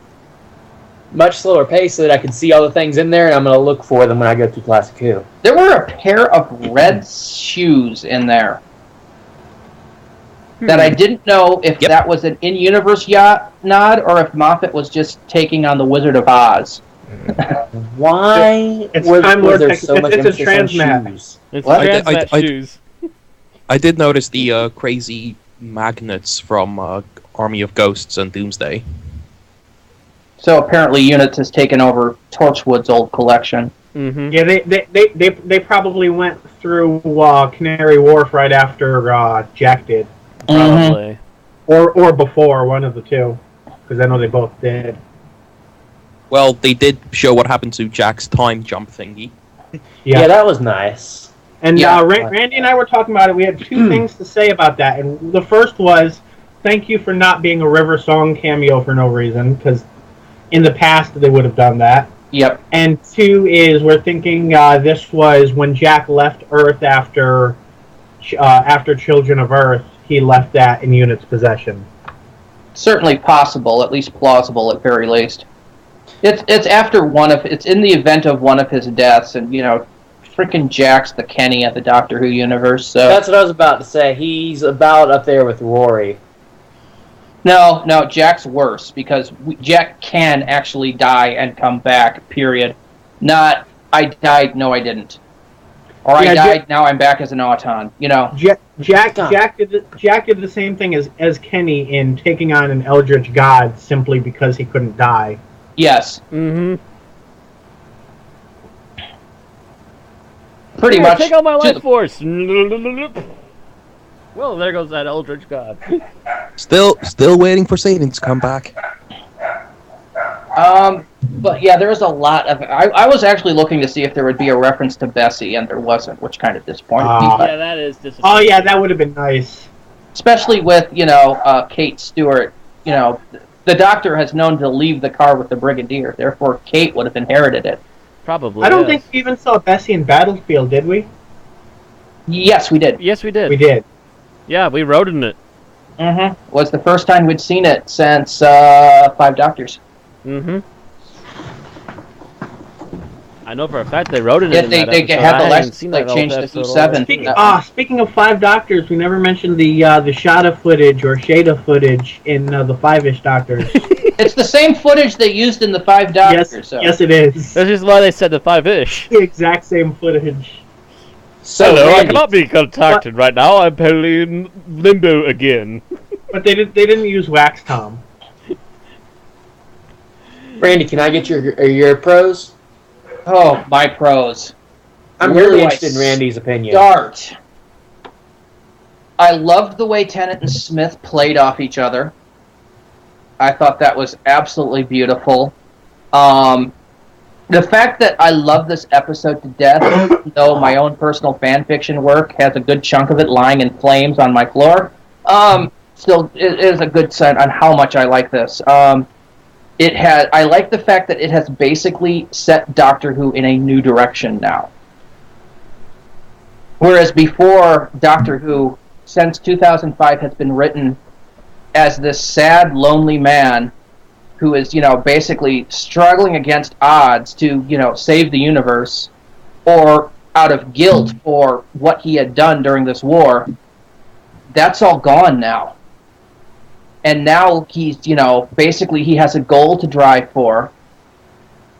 much slower pace so that I could see all the things in there, and I'm going to look for them when I go through Classic Who. There were a pair of red shoes in there that I didn't know if that was an in-universe nod or if Moffat was just taking on the Wizard of Oz. Why was there so much emphasis on shoes? It's transmat shoes. I did notice the crazy magnets from Army of Ghosts and Doomsday. So apparently Units has taken over Torchwood's old collection. Mm-hmm. Yeah, they probably went through Canary Wharf right after Jack did. Probably. Or before, one of the two. Because I know they both did. Well, they did show what happened to Jack's time jump thingy. Yeah, that was nice. And Randy and I were talking about it. We had two things to say about that. And the first was, thank you for not being a River Song cameo for no reason, because in the past they would have done that. Yep. And two is, we're thinking this was when Jack left Earth after Children of Earth, he left that in Unit's possession. Certainly possible, at least plausible at very least. It's after it's in the event of one of his deaths, and freaking Jack's the Kenny of the Doctor Who universe. So that's what I was about to say. He's about up there with Rory. No, Jack's worse because Jack can actually die and come back. Period. Not I died. No, I didn't. Or I died. Now I'm back as an Auton. You know. Jack did the same thing as Kenny in taking on an Eldritch God simply because he couldn't die. Yes. Mm-hmm. Pretty much. Take out my life force. Well, there goes that Eldritch God. Still waiting for Satan to come back. But yeah, there's a lot of. I was actually looking to see if there would be a reference to Bessie, and there wasn't, which kind of disappointed me. Yeah, that is disappointing. Oh yeah, that would have been nice. Especially with Kate Stewart. The Doctor has known to leave the car with the Brigadier, therefore Kate would have inherited it. Probably. I don't think we even saw Bessie in Battlefield, did we? Yes, we did. Yes, we did. We did. Yeah, we rode in it. Mm-hmm. Was the first time we'd seen it since Five Doctors. Mm-hmm. I know for a fact they wrote it in that they episode. had the I lessons seen they that changed episode it to 7. Speaking of Five Doctors, we never mentioned the Shada footage or Shada footage in the Five-ish Doctors. It's the same footage they used in the Five Doctors. Yes, it is. That's just why they said the 5-ish. The exact same footage. So, Hello, I Randy, cannot be contacted right now. I'm apparently in limbo again. But they didn't use Wax Tom. Randy, can I get your pros? Oh, my pros. I'm Where really do I interested in Randy's opinion. Start. I loved the way Tennant and Smith played off each other. I thought that was absolutely beautiful. The fact that I love this episode to death, though my own personal fan fiction work has a good chunk of it lying in flames on my floor, still it is a good sign on how much I like this. I like the fact that it has basically set Doctor Who in a new direction now. Whereas before, Doctor Who, since 2005, has been written as this sad, lonely man who is, basically struggling against odds to, save the universe, or out of guilt for what he had done during this war. That's all gone now. And now he's, basically he has a goal to drive for,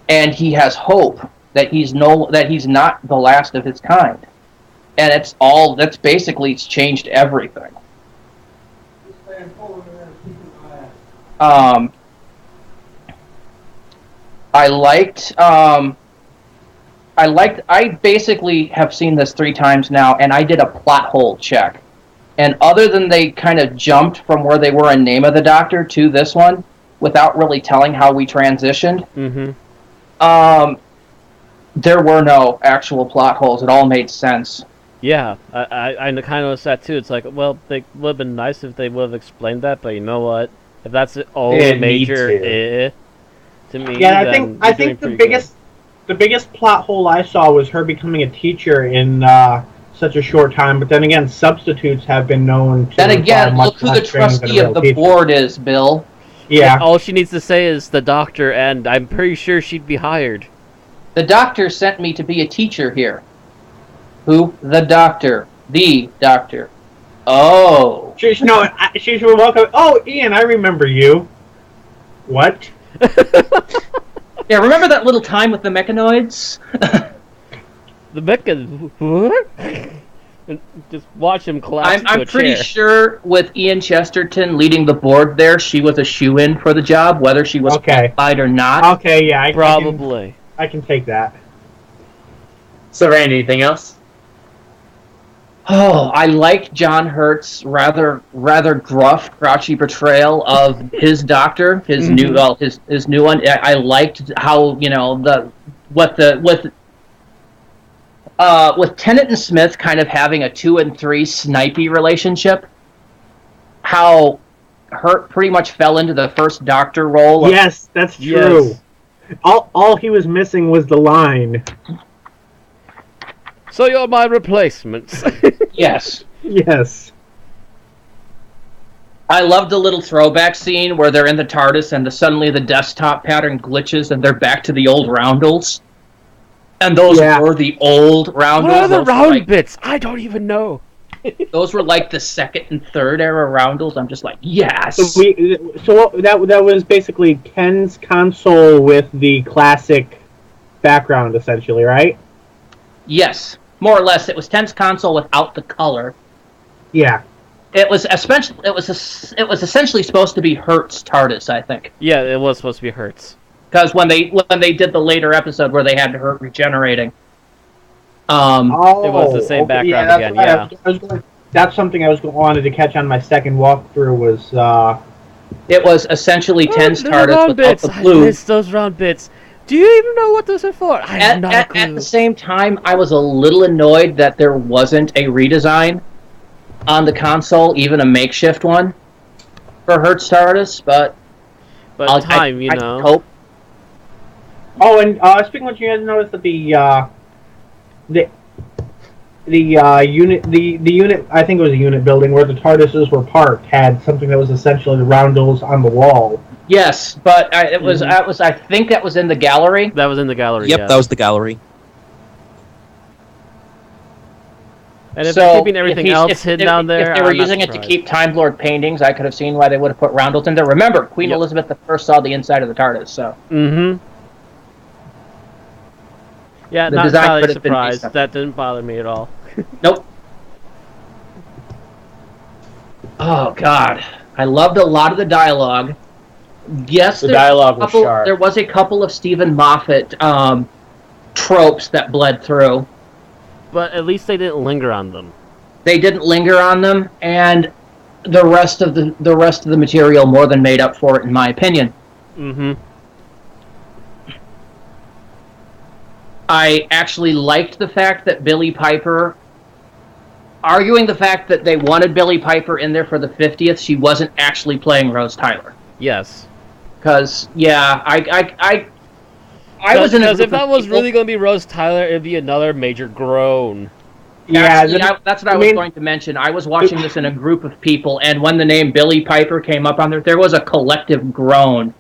and he has hope that he's not the last of his kind. And it's changed everything. I basically have seen this 3 times now, and I did a plot hole check. And other than they kind of jumped from where they were in Name of the Doctor to this one, without really telling how we transitioned, there were no actual plot holes. It all made sense. Yeah, I kind of noticed that too. It's like, well, it would have been nice if they would have explained that, but you know what? If that's all major to me, yeah, I think the biggest plot hole I saw was her becoming a teacher in such a short time. But then again, substitutes have been known to. Then again, look who the trustee of the board is, Bill. Yeah. And all she needs to say is the Doctor, and I'm pretty sure she'd be hired. The Doctor sent me to be a teacher here. Who? The Doctor. The Doctor. Oh. She's welcome. Oh, Ian, I remember you. What? Yeah, remember that little time with the mechanoids? The mecha... What? Just watch him collapse I'm pretty sure with Ian Chesterton leading the board there, she was a shoo-in for the job, whether she was qualified or not. Okay, yeah. Probably. I can take that. So, Randy, anything else? Oh, I like John Hurt's rather gruff, grouchy portrayal of his Doctor, his new one. I liked how with Tennant and Smith kind of having a 2 and 3 snipey relationship. How Hurt pretty much fell into the first Doctor role. Yes, that's true. Yes. All he was missing was the line. So you're my replacements. Yes. Yes. I love the little throwback scene where they're in the TARDIS and suddenly the desktop pattern glitches and they're back to the old roundels. And those were the old roundels. What are the round bits? I don't even know. Those were like the second and third era roundels. I'm just like, yes. So that was basically Ken's console with the classic background, essentially, right? Yes, more or less. It was Ken's console without the color. Yeah. It was essentially supposed to be Hertz TARDIS, I think. Yeah, it was supposed to be Hertz. Because when they did the later episode where they had Hurt regenerating, it was the same background again. Yeah, that's something I wanted to catch on my second walkthrough. Was it was essentially Ken's TARDIS without the blue. I missed those round bits. Do you even know what those are for? I have no clue. At the same time, I was a little annoyed that there wasn't a redesign on the console, even a makeshift one for Hertz TARDIS. But I hope. Oh, and speaking of which, you guys noticed that the unit, I think it was a unit building where the TARDISes were parked, had something that was essentially the roundels on the wall. Yes, but I think that was in the gallery. That was in the gallery. Yep, yeah. that was the gallery. And if they're keeping everything else hidden down there, if they were using it to keep Time Lord paintings, I could have seen why they would have put roundels in there. Remember, Queen Elizabeth I saw the inside of the TARDIS, so. Mm-hmm. Yeah, not entirely surprised. That didn't bother me at all. Nope. Oh, God. I loved a lot of the dialogue. Yes, the dialogue was sharp. There was a couple of Stephen Moffat tropes that bled through. But at least they didn't linger on them. They didn't linger on them, and the rest of the material more than made up for it, in my opinion. Mm-hmm. I actually liked the fact that Billie Piper, arguing the fact that they wanted Billie Piper in there for the 50th, she wasn't actually playing Rose Tyler. Yes. Because, yeah, I was in a Because if that was really going to be Rose Tyler, it'd be another major groan. Yeah, actually, that's what I was going to mention. I was watching this in a group of people, and when the name Billie Piper came up on there was a collective groan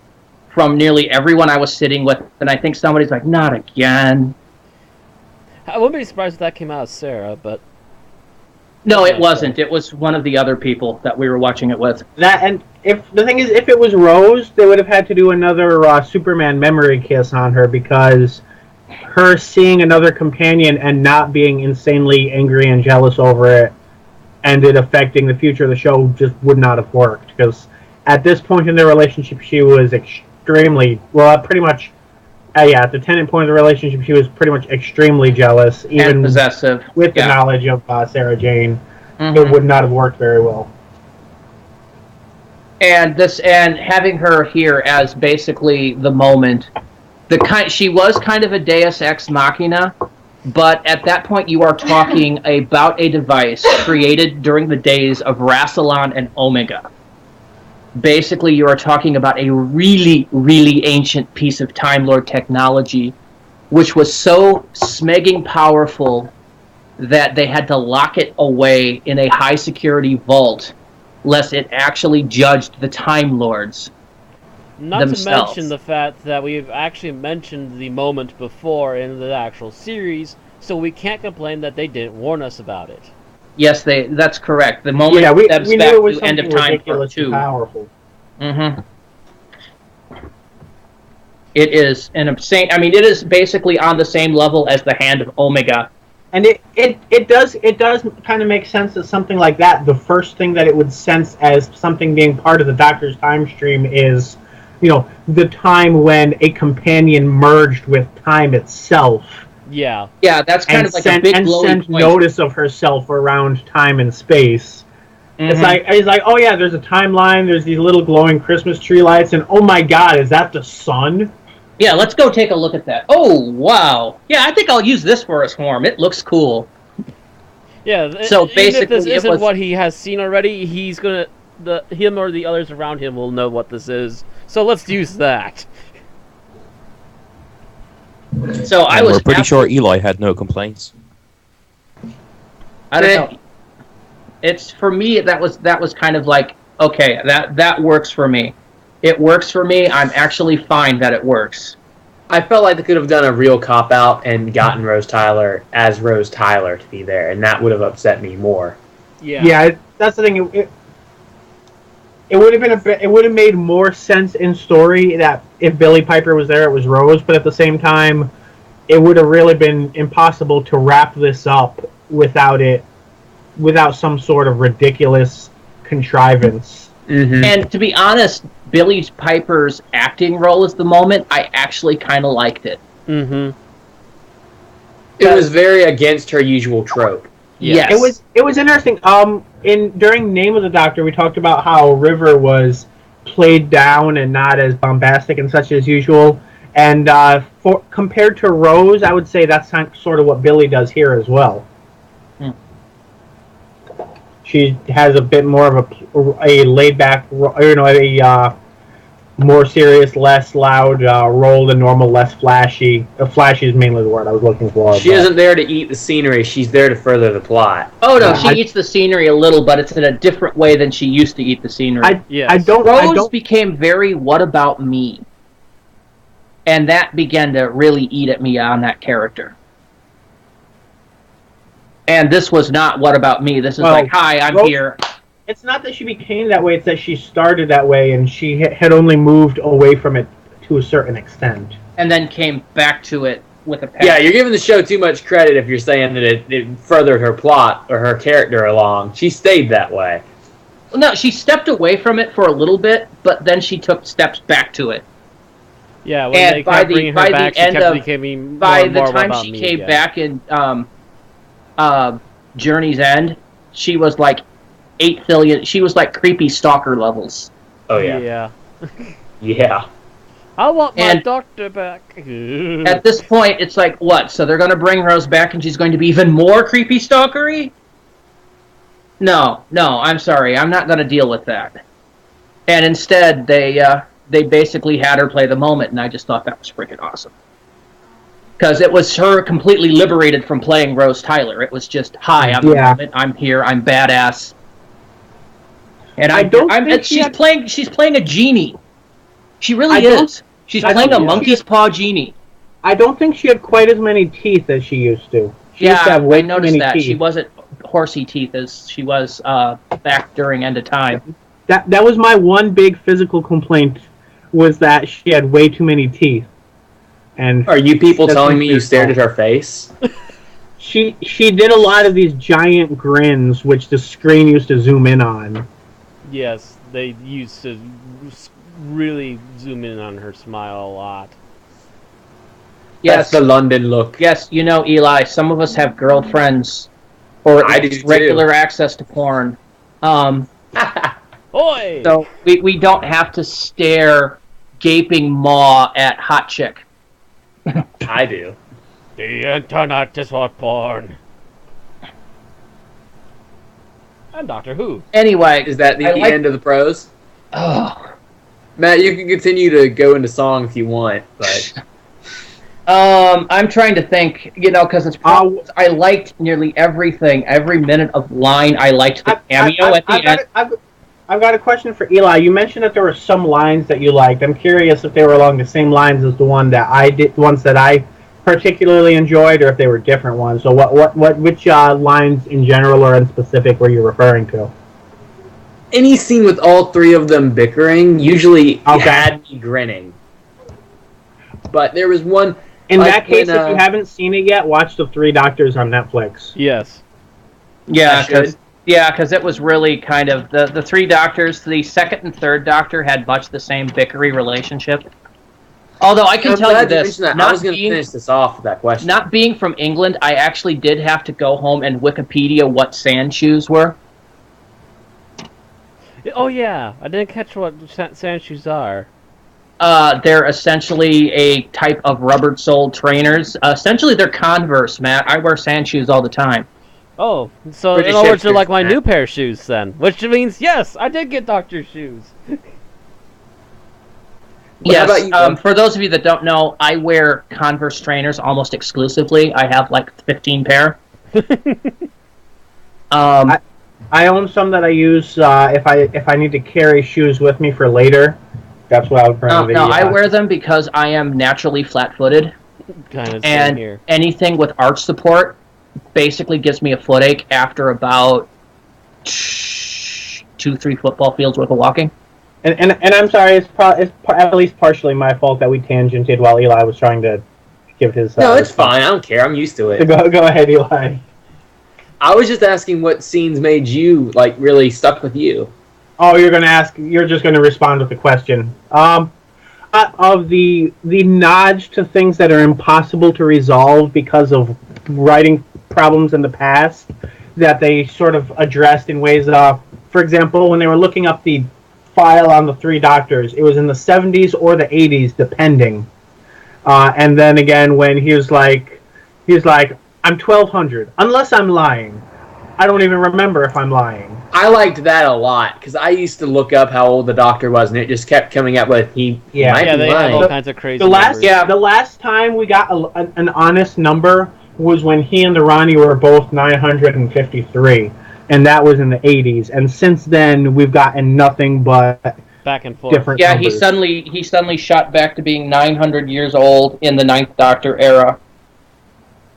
from nearly everyone I was sitting with, and I think somebody's like, not again. I wouldn't be surprised if that came out as Sarah, but... No, it wasn't. It was one of the other people that we were watching it with. And if the thing is, if it was Rose, they would have had to do another Superman memory kiss on her, because her seeing another companion and not being insanely angry and jealous over it and it affecting the future of the show just would not have worked. Because at this point in their relationship, she was extremely, pretty much, at the tenant point of the relationship, she was pretty much extremely jealous, even and possessive, with the knowledge of Sarah Jane. Mm-hmm. It would not have worked very well. And having her here as basically the moment, she was kind of a Deus Ex Machina, but at that point you are talking about a device created during the days of Rassilon and Omega. Basically, you are talking about a really, really ancient piece of Time Lord technology, which was so smegging powerful that they had to lock it away in a high-security vault, lest it actually judged the Time Lords themselves. To mention the fact that we've actually mentioned the moment before in the actual series, so we can't complain that they didn't warn us about it. Yes, that's correct. The moment we knew it was End of Time Part 2. Powerful. Mm-hmm. It is an insane. I mean, it is basically on the same level as the Hand of Omega. And it does kind of make sense that something like that, the first thing that it would sense as something being part of the Doctor's time stream is, the time when a companion merged with time itself. Yeah. Yeah, that's kind of like a big glowing sent notice of herself around time and space. Mm-hmm. It's like, oh yeah, there's a timeline, there's these little glowing Christmas tree lights, and oh my god, is that the sun? Yeah, let's go take a look at that. Oh, wow. Yeah, I think I'll use this for a swarm. It looks cool. Yeah, so basically, if this isn't what he has seen already, him or the others around him will know what this is. So let's use that. So we're pretty sure Eli had no complaints. I don't know. It's for me. That was kind of like, okay, that works for me. It works for me. I'm actually fine that it works. I felt like they could have done a real cop-out and gotten Rose Tyler as Rose Tyler to be there, and that would have upset me more. Yeah, that's the thing. It would have been it would have made more sense in story that if Billie Piper was there, it was Rose. But at the same time, it would have really been impossible to wrap this up without some sort of ridiculous contrivance. Mm-hmm. And to be honest, Billie Piper's acting role at the moment, I actually kind of liked it. Mm-hmm. It was very against her usual trope. Yes. It was interesting. During Name of the Doctor, we talked about how River was played down and not as bombastic and such as usual. And compared to Rose, I would say that's sort of what Billie does here as well. She has a bit more of a laid back, a more serious, less loud role than normal, less flashy. Flashy is mainly the word I was looking for. She isn't there to eat the scenery. She's there to further the plot. Oh no, she eats the scenery a little, but it's in a different way than she used to eat the scenery. Rose became very "What about me?" and that began to really eat at me on that character. And this was not "What about me?" This is "Hi, I'm here." It's not that she became that way, it's that she started that way and she had only moved away from it to a certain extent. And then came back to it with a passion. Yeah, you're giving the show too much credit if you're saying that it furthered her plot or her character along. She stayed that way. Well, no, she stepped away from it for a little bit, but then she took steps back to it. Yeah, when they kept bringing her back, she kept becoming more and more about me. By the time she came back in Journey's End, she was like 8 billion. She was like creepy stalker levels. Oh yeah. Yeah. Yeah. I want my doctor back. At this point, it's like, what? So they're going to bring Rose back and she's going to be even more creepy stalkery? No, I'm sorry. I'm not going to deal with that. And instead, they basically had her play the moment, and I just thought that was freaking awesome. Because it was her completely liberated from playing Rose Tyler. It was just, hi, I'm the moment, I'm here, I'm badass. And she's playing a genie. She really is. She's playing a monkey's paw genie. I don't think she had quite as many teeth as she used to. She used to have way I noticed too many that. teeth. She wasn't horsey teeth as she was back during End of Time. That was my one big physical complaint, was that she had way too many teeth. And are you people telling me you stared at her face? She did a lot of these giant grins, which the screen used to zoom in on. Yes, they used to really zoom in on her smile a lot. Yes, that's the London look. Yes, Eli, some of us have girlfriends or regular access to porn. Oi! So we don't have to stare gaping maw at hot chick. I do. The internet is for porn. And Doctor Who. Anyway, is that the end of the prose? Oh, Matt, you can continue to go into song if you want, but I'm trying to think, because it's I liked nearly everything, every minute of line. I liked the cameo at the end. I've got a question for Eli. You mentioned that there were some lines that you liked. I'm curious if they were along the same lines as the ones that I particularly enjoyed, or if they were different ones. So which lines in general or in specific were you referring to? Any scene with all three of them bickering usually had me grinning. But there was one. In that case, if you haven't seen it yet, watch The Three Doctors on Netflix. Yes. Yeah, because it was really kind of the Three Doctors. The second and third Doctor had much the same bickery relationship. Although I can tell you this, I was going to finish this off with that question. Not being from England, I actually did have to go home and Wikipedia what sand shoes were. Oh yeah, I didn't catch what sand shoes are. They're essentially a type of rubber-soled trainers. Essentially, they're Converse, Matt. I wear sand shoes all the time. Oh, so in other words, they're like my new pair of shoes then. Which means, yes, I did get Doctor shoes. Yes, for those of you that don't know, I wear Converse trainers almost exclusively. I have like 15 pair. I own some that I use if I need to carry shoes with me for later. That's what I would bring. I wear them because I am naturally flat-footed. Kind of and anything with arch support basically gives me a footache after about 2-3 football fields worth of walking. And I'm sorry, it's at least partially my fault that we tangented while Eli was trying to give his. No, it's fine. I don't care. I'm used to it. Go ahead, Eli. I was just asking what scenes made you like really stuck with you. Oh, you're gonna ask. You're just gonna respond with the question. Of the nods to things that are impossible to resolve because of writing problems in the past that they sort of addressed in ways. For example, when they were looking up the file on the 3 doctors, it was in the 70s or the 80s, depending. And then again, when he was like, I'm 1200, unless I'm lying. I don't even remember if I'm lying. I liked that a lot because I used to look up how old the doctor was, and it just kept coming up with he might be they lying. have all kinds of crazy the numbers. last time we got an honest number was when he and the Ronnie were both 953, and that was in the 80s. And since then, we've gotten nothing but back and forth. Different Yeah, numbers. he suddenly shot back to being 900 years old in the 9th Doctor era.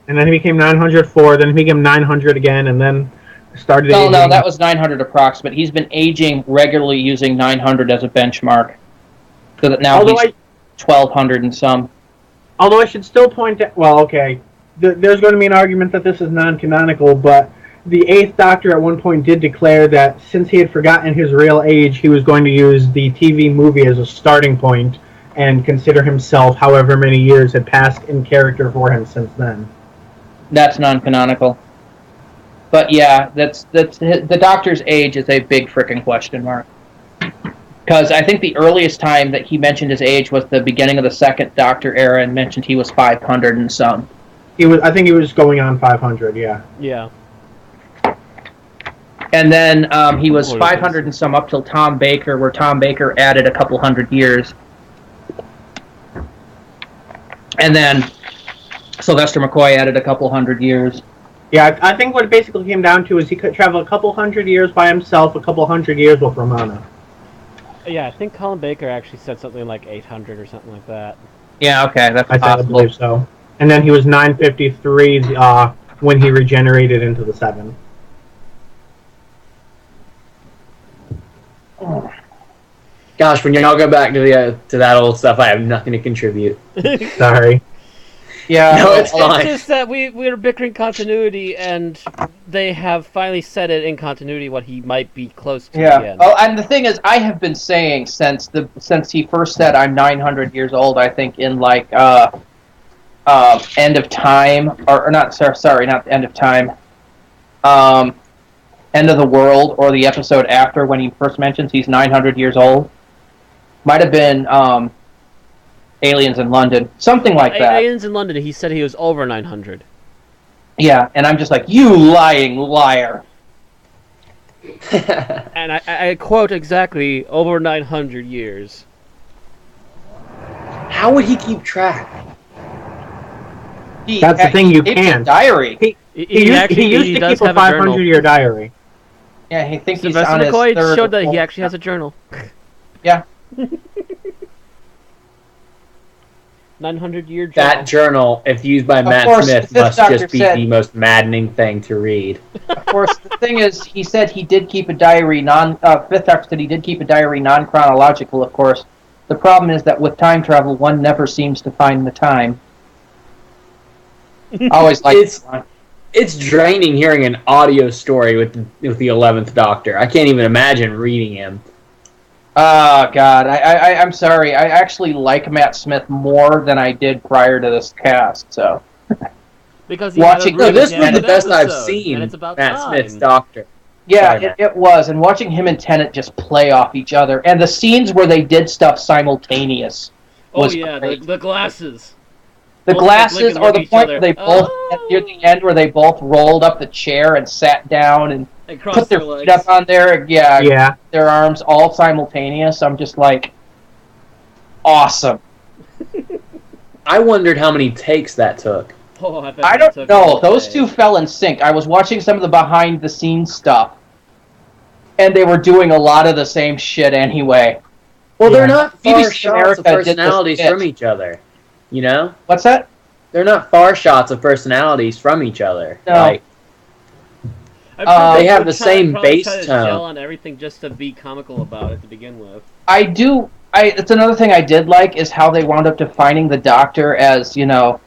And then he became 904, then he became 900 again, and then started No, aging. no, that was 900 approximate. He's been aging regularly using 900 as a benchmark. So that now he's 1,200 and some. Although I should still point out, well, okay, there's going to be an argument that this is non-canonical, but the 8th Doctor at one point did declare that since he had forgotten his real age, he was going to use the TV movie as a starting point and consider himself however many years had passed in character for him since then. That's non-canonical. But yeah, that's the Doctor's age is a big frickin' question mark. Because I think the earliest time that he mentioned his age was the beginning of the 2nd Doctor era, and mentioned he was 500 and some. I think he was going on 500. Yeah. Yeah. And then he was 500 and some up till Tom Baker, where Tom Baker added a couple hundred years. And then Sylvester McCoy added a couple hundred years. Yeah, I think what it basically came down to is he could travel a couple hundred years by himself, a couple hundred years with Romana. Yeah, I think Colin Baker actually said something like 800 or something like that. Yeah, okay, that's possible. I believe so. And then he was 953 when he regenerated into the 7. Gosh, when y'all go back to that old stuff, I have nothing to contribute. Sorry. Yeah, no, it's fine. It's just that we were bickering continuity, and they have finally said it in continuity what he might be close to again. Oh, and the thing is, I have been saying since he first said I'm 900 years old. I think in like End of Time, or not. Sorry, not End of Time. End of the World, or the episode after when he first mentions he's 900 years old. Might have been Aliens in London, something like that. Aliens in London, he said he was over 900. Yeah, and I'm just like, you lying liar. And I quote exactly, over 900 years. How would he keep track? That's the thing, you can't. Diary. He used to keep a 500-year diary. Yeah, he thinks he's Sylvester on his McCoy third showed that or he actually has a journal. Yeah. 900-year journal. That journal, if used by Matt Smith, must just be the most maddening thing to read. Of course, the thing is, he said he did keep a diary, Fifth Doctor said he did keep a diary non-chronological, of course. The problem is that with time travel, one never seems to find the time. I always like it's draining hearing an audio story with the 11th Doctor. I can't even imagine reading him. Oh, God. I'm sorry. I actually like Matt Smith more than I did prior to this cast, so... Because this was the best I've seen Matt Smith's Doctor. Yeah, it was. And watching him and Tennant just play off each other. And the scenes where they did stuff simultaneous was great. The glasses. The glasses, or the point where they both, near the end, where they both rolled up the chair and sat down and put their feet up on there. Yeah. Their arms all simultaneous. I'm just like, awesome. I wondered how many takes that took. Oh, I don't know. Those two fell in sync. I was watching some of the behind-the-scenes stuff, and they were doing a lot of the same shit anyway. Well, they're not far BBC shots America of personalities from each other. You know? What's that? They're not far shots of personalities from each other. No. Like, They have the same bass try to tone. gel on everything just to be comical about it to begin with. It's another thing I did like is how they wound up defining the Doctor as, you know,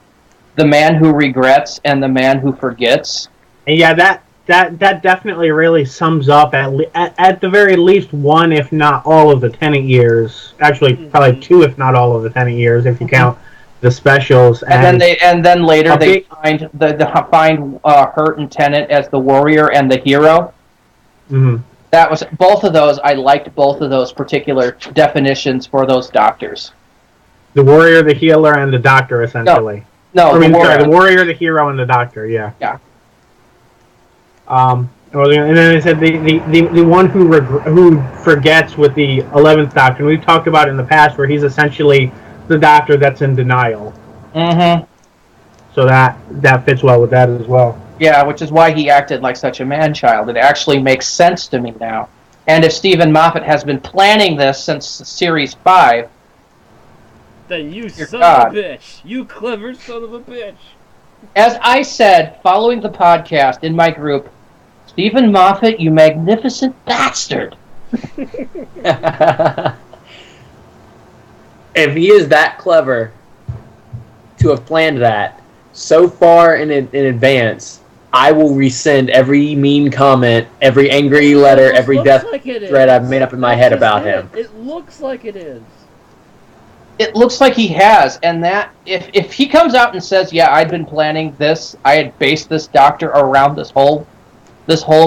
the man who regrets and the man who forgets. And yeah, that definitely really sums up at the very least one, if not all, of the Tennant years. Actually, probably two, if not all, of the Tennant years, if you count the specials. And then later they find Hurt and Tennant as the warrior and the hero. Mm-hmm. That was both of those. I liked both of those particular definitions for those Doctors. The warrior, the healer, and the Doctor, essentially. No, the warrior, the hero, and the Doctor. Yeah. Yeah. And then I said the one who forgets with the 11th Doctor. And we've talked about it in the past, where he's essentially the Doctor that's in denial. Mm-hmm. So that fits well with that as well. Yeah, which is why he acted like such a man-child. It actually makes sense to me now. And if Stephen Moffat has been planning this since Series 5... Then you son of a bitch! You clever son of a bitch! As I said, following the podcast in my group, Stephen Moffat, you magnificent bastard! If he is that clever to have planned that so far in advance, I will rescind every mean comment, every angry letter, every death threat I've made up in my head about him. It looks like it is. It looks like he has, and that if he comes out and says, "Yeah, I'd been planning this. I had based this Doctor around this whole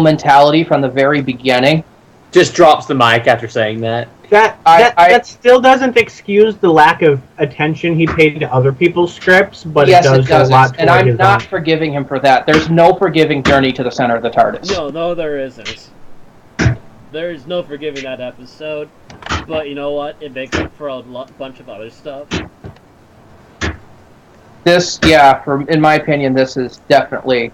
mentality from the very beginning," just drops the mic after saying that. That still doesn't excuse the lack of attention he paid to other people's scripts, but yes, it does go a lot toward and I'm his not own. forgiving him for that. There's no forgiving Journey to the Center of the TARDIS. No, there isn't. There is no forgiving that episode, but you know what? It makes up for a bunch of other stuff. This, in my opinion, this is definitely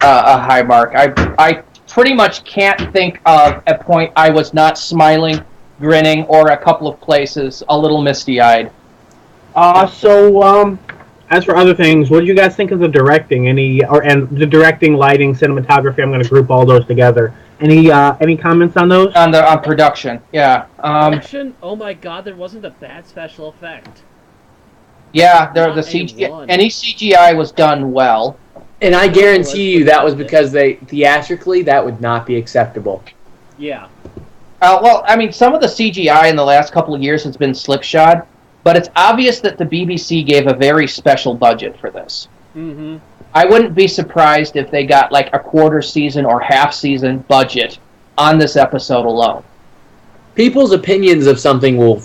a high mark. I pretty much can't think of a point I was not smiling, grinning, or a couple of places a little misty-eyed. As for other things, what did you guys think of the directing? And the directing, lighting, cinematography? I'm going to group all those together. Any comments on those? On production, yeah. Production? Oh my God, there wasn't a bad special effect. Yeah, the CGI, any CGI was done well. And I guarantee you that was because theatrically that would not be acceptable. Yeah. Well, I mean, some of the CGI in the last couple of years has been slipshod, but it's obvious that the BBC gave a very special budget for this. Mm-hmm. I wouldn't be surprised if they got like a quarter season or half season budget on this episode alone. People's opinions of something will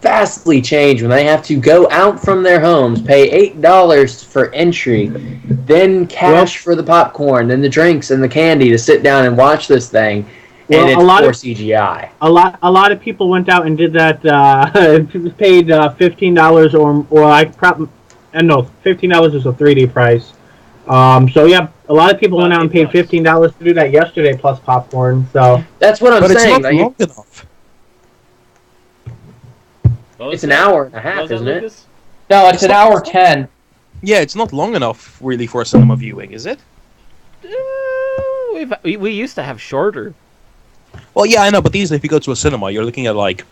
vastly change when they have to go out from their homes, pay $8 for entry, then cash for the popcorn, then the drinks and the candy to sit down and watch this thing, and it's for CGI. A lot of people went out and did that. Paid $15 $15 is a 3D price. So yeah, a lot of people went out and paid $15 to do that yesterday plus popcorn. So that's what I'm saying. It's not long enough. It's an hour and a half, isn't it? No, it's an hour 10. Yeah, it's not long enough really for a cinema viewing, is it? We used to have shorter. Well, yeah, I know, but these, if you go to a cinema, you're looking at like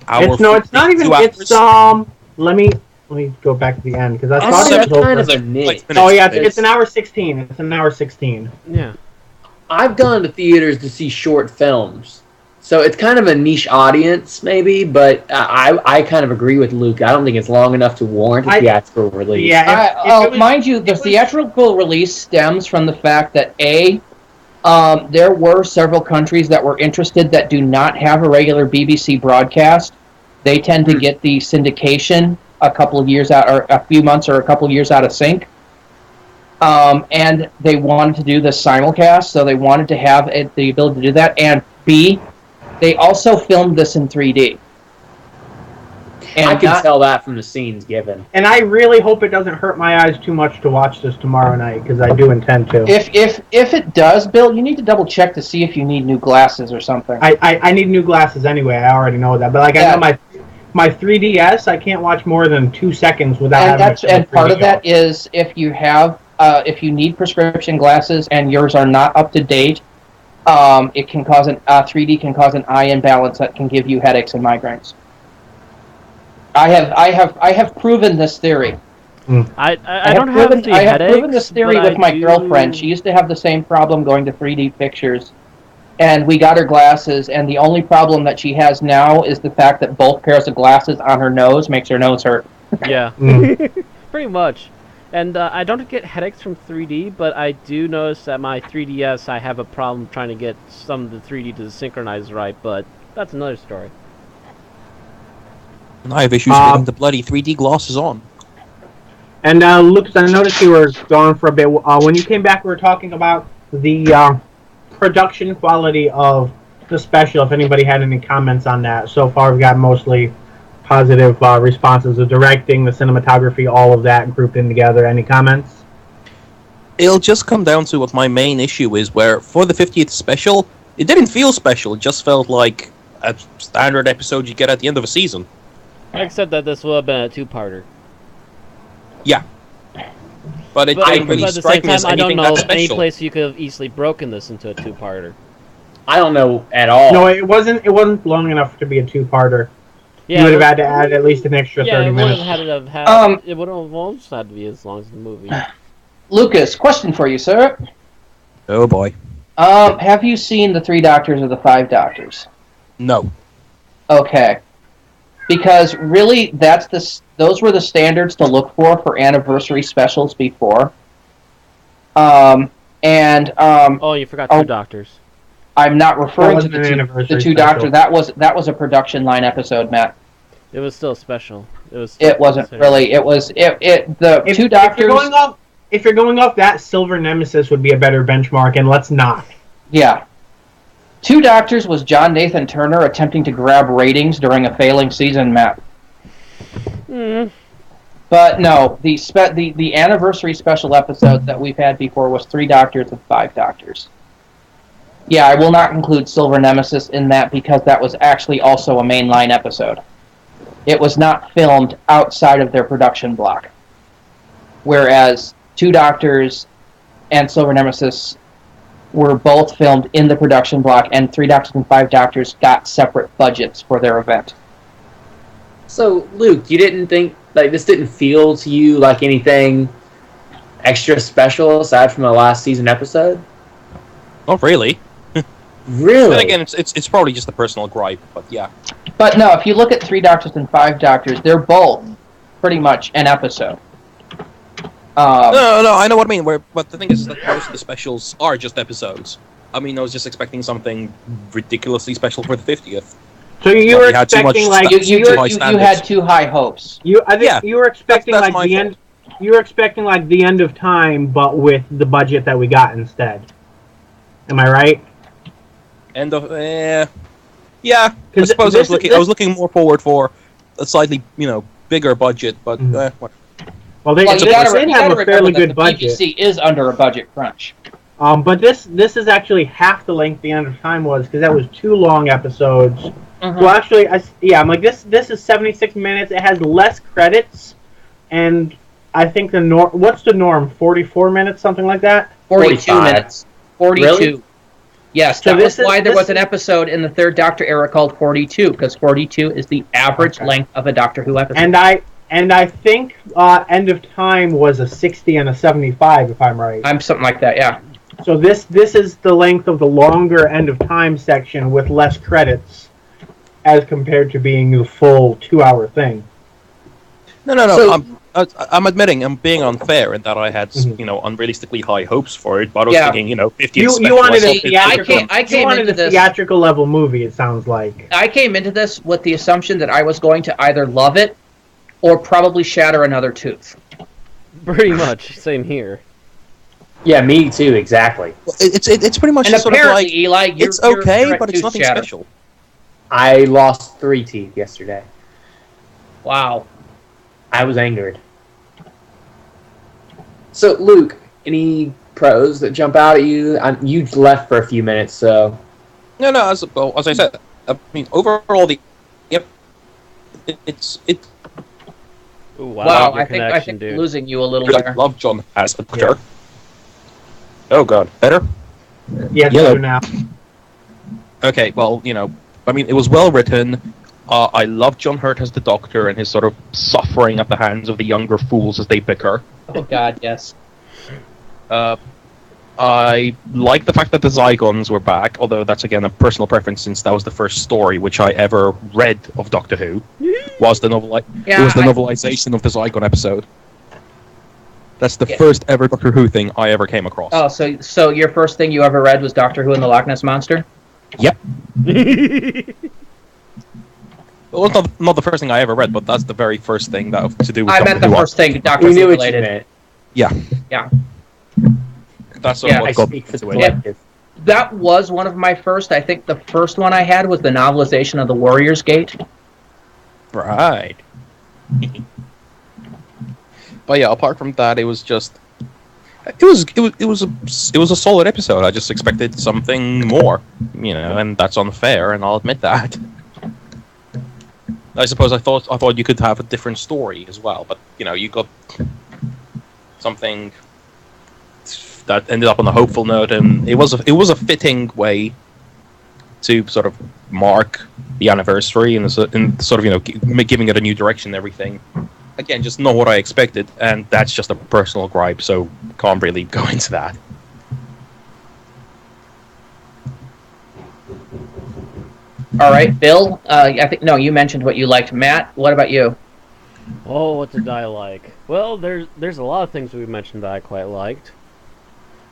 hour. It's not even. It's Let me go back to the end because I thought it was kind of a nit. Oh yeah, it's an hour 16. It's an hour 16. Yeah. I've gone to theaters to see short films, so it's kind of a niche audience, maybe. But I kind of agree with Luke. I don't think it's long enough to warrant a theatrical release. Yeah. Mind you, the theatrical release stems from the fact that there were several countries that were interested that do not have a regular BBC broadcast. They tend to get the syndication a couple of years out, or a few months or a couple of years out of sync. And they wanted to do the simulcast, so they wanted to have the ability to do that. And B, they also filmed this in 3D. And I can tell that from the scenes given. And I really hope it doesn't hurt my eyes too much to watch this tomorrow night, because I do intend to. If it does, Bill, you need to double check to see if you need new glasses or something. I need new glasses anyway. I already know that. But I know my 3DS, I can't watch more than 2 seconds without having. And part of that is if you have if you need prescription glasses and yours are not up to date, it can cause 3D can cause an eye imbalance that can give you headaches and migraines. I have proven this theory. I don't have the headaches. I have proven this theory with my girlfriend. She used to have the same problem going to 3D pictures, and we got her glasses, and the only problem that she has now is the fact that both pairs of glasses on her nose makes her nose hurt. Yeah, pretty much. And I don't get headaches from 3D, but I do notice that my 3DS, I have a problem trying to get some of the 3D to synchronize right, but that's another story. And I have issues getting the bloody 3D glasses on. And Lucas, I noticed you were gone for a bit. When you came back, we were talking about the production quality of the special, if anybody had any comments on that. So far, we've got mostly positive responses. The directing, the cinematography, all of that grouped in together. Any comments? It'll just come down to what my main issue is, where for the 50th special, it didn't feel special. It just felt like a standard episode you get at the end of a season. Except that this would have been a two-parter. Yeah. But it didn't really strike me as anything that special. I don't know any place you could have easily broken this into a two-parter. I don't know at all. No, it wasn't long enough to be a two-parter. Yeah, you would have had to add at least an extra 30 minutes. It would have almost had to be as long as the movie. Lucas, question for you, sir. Oh boy. Have you seen the 3 Doctors or the 5 Doctors? No. Okay. Because really, those were the standards to look for anniversary specials before. Oh, you forgot 2 Doctors. I'm not referring to the 2 Doctors. That was a production line episode, Matt. It was still special. It wasn't really. It was the 2 Doctors. If you're going off that, Silver Nemesis would be a better benchmark, and let's not. Yeah. 2 Doctors was John Nathan Turner attempting to grab ratings during a failing season, Matt. But no, the anniversary special episode that we've had before was 3 Doctors and 5 Doctors. Yeah, I will not include Silver Nemesis in that because that was actually also a mainline episode. It was not filmed outside of their production block. Whereas 2 Doctors and Silver Nemesis were both filmed in the production block, and 3 Doctors and 5 Doctors got separate budgets for their event. So, Luke, you didn't think, this didn't feel to you like anything extra special aside from the last season episode? Not really. Really? Then again, it's probably just a personal gripe, but yeah. But no, if you look at 3 Doctors and 5 Doctors, they're both pretty much an episode. No, I know what I mean. But the thing is that most of the specials are just episodes. I mean, I was just expecting something ridiculously special for the 50th. So you were expecting you had too high hopes. You were expecting You were expecting like the end of time, but with the budget that we got instead. Am I right? End of yeah. I suppose I was looking more forward for a slightly bigger budget, but whatever. Well, they did have a fairly good budget. BBC is under a budget crunch. But this is actually half the length the end of time was, because that was 2 long episodes. Mm-hmm. Well, actually, I'm like, this is 76 minutes. It has less credits, and I think what's the norm? 44 minutes, something like that. 42 minutes. 42. Really? Yes, so that's why there was an episode in the 3rd Doctor era called 42, because 42 is the average length of a Doctor Who episode. And I think End of Time was a 60 and a 75, if I'm right. I'm something like that, yeah. So this is the length of the longer End of Time section with less credits, as compared to being the full 2-hour thing. No. So, I'm admitting I'm being unfair in that I had unrealistically high hopes for it, but I was thinking 50th. You wanted a theatrical level movie. It sounds like I came into this with the assumption that I was going to either love it or probably shatter another tooth. Pretty much, same here. Yeah, me too. Exactly. It's pretty much and just sort of like Eli, it's okay, but it's nothing special. I lost 3 teeth yesterday. Wow. I was angered. So, Luke, any pros that jump out at you? You left for a few minutes, so... No, as I said, I mean, overall, Ooh, Wow, your I think dude. losing you a little I there. love John as the Doctor. Oh god, better? Yes, Yeah. do now. Okay, well, I mean, it was well written. I love John Hurt as the Doctor and his sort of suffering at the hands of the younger fools as they bicker. Oh God, yes. I like the fact that the Zygons were back, although that's again a personal preference since that was the first story which I ever read of Doctor Who. Was the novelization of the Zygon episode. That's the first ever Doctor Who thing I ever came across. Oh, so your first thing you ever read was Doctor Who and the Loch Ness Monster? Yep. Well, it's not the first thing I ever read, but that's the very first thing that to do with I Doctor meant the Who. first thing Doctor We Who knew what you related. meant. Yeah. Yeah. That's sort of I what got me speak for the into it. collective. That was one of my first. I think the first one I had was the novelization of the Warrior's Gate. Right. But yeah, apart from that, it was a solid episode. I just expected something more, and that's unfair, and I'll admit that. I suppose I thought you could have a different story as well, but you got something that ended up on a hopeful note, and it was a fitting way to sort of mark the anniversary and sort of giving it a new direction and everything. Again, just not what I expected, and that's just a personal gripe, so can't really go into that. All right, Bill. I think you mentioned what you liked. Matt, what about you? Oh, what did I like? Well, there's a lot of things we mentioned that I quite liked.